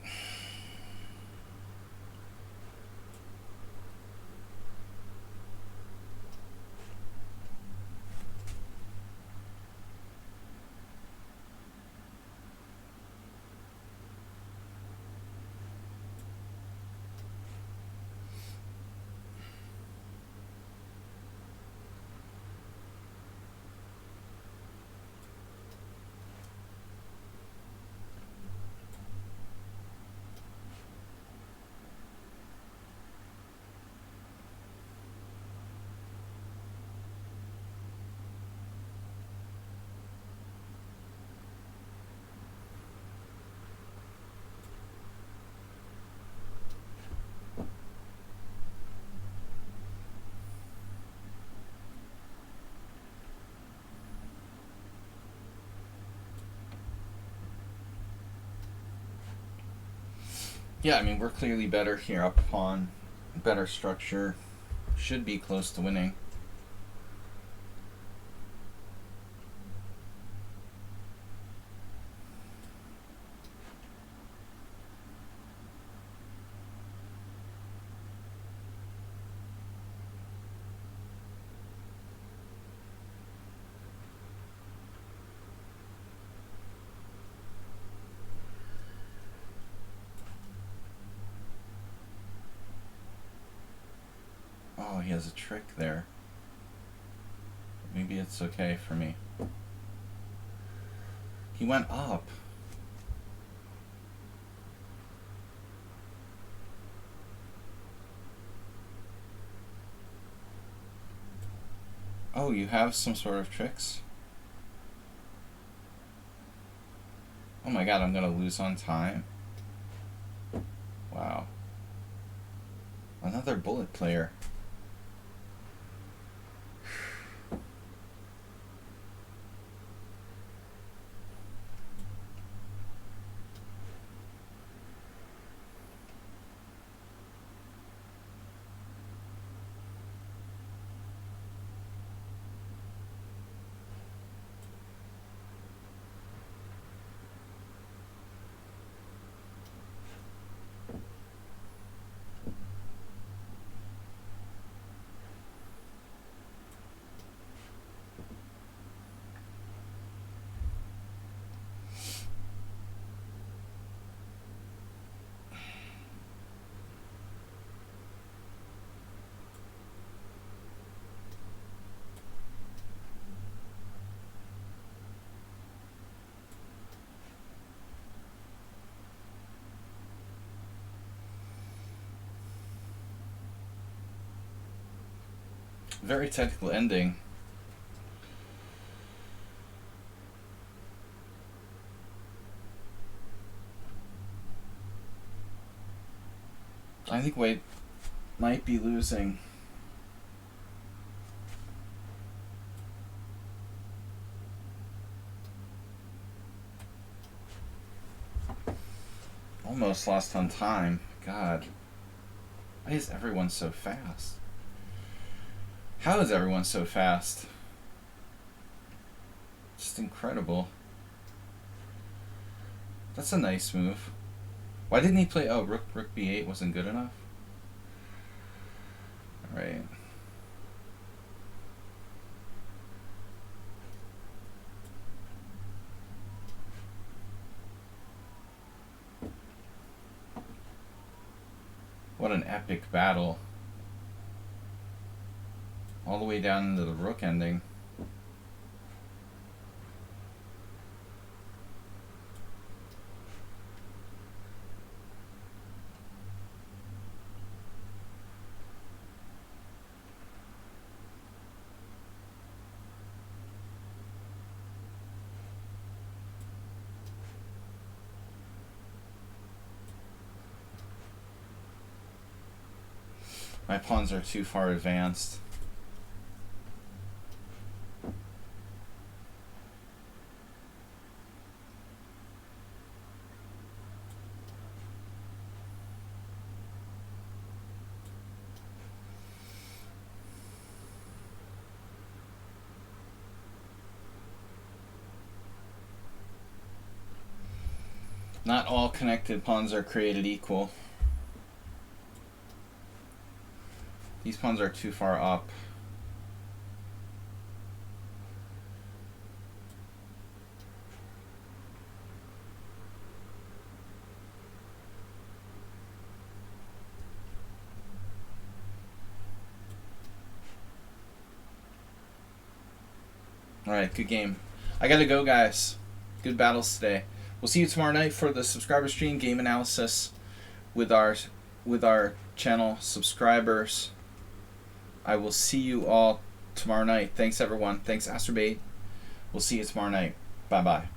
A: Yeah, I mean, we're clearly better here up pawn. Better structure. Should be close to winning. Oh, he has a trick there. Maybe it's okay for me. He went up. Oh, you have some sort of tricks? Oh my god, I'm gonna lose on time. Wow. Another bullet player. Very technical ending. I think Wade might be losing. Almost lost on time. God. Why is everyone so fast? How is everyone so fast? Just incredible. That's a nice move. Why didn't he play... Oh, rook b8 wasn't good enough? Alright. What an epic battle. All the way down into the rook ending. My pawns are too far advanced. Not all connected pawns are created equal. These pawns are too far up. Alright, good game. I gotta go, guys. Good battles today. We'll see you tomorrow night for the subscriber stream game analysis with our channel subscribers. I will see you all tomorrow night. Thanks, everyone. Thanks, Asterbait. We'll see you tomorrow night. Bye-bye.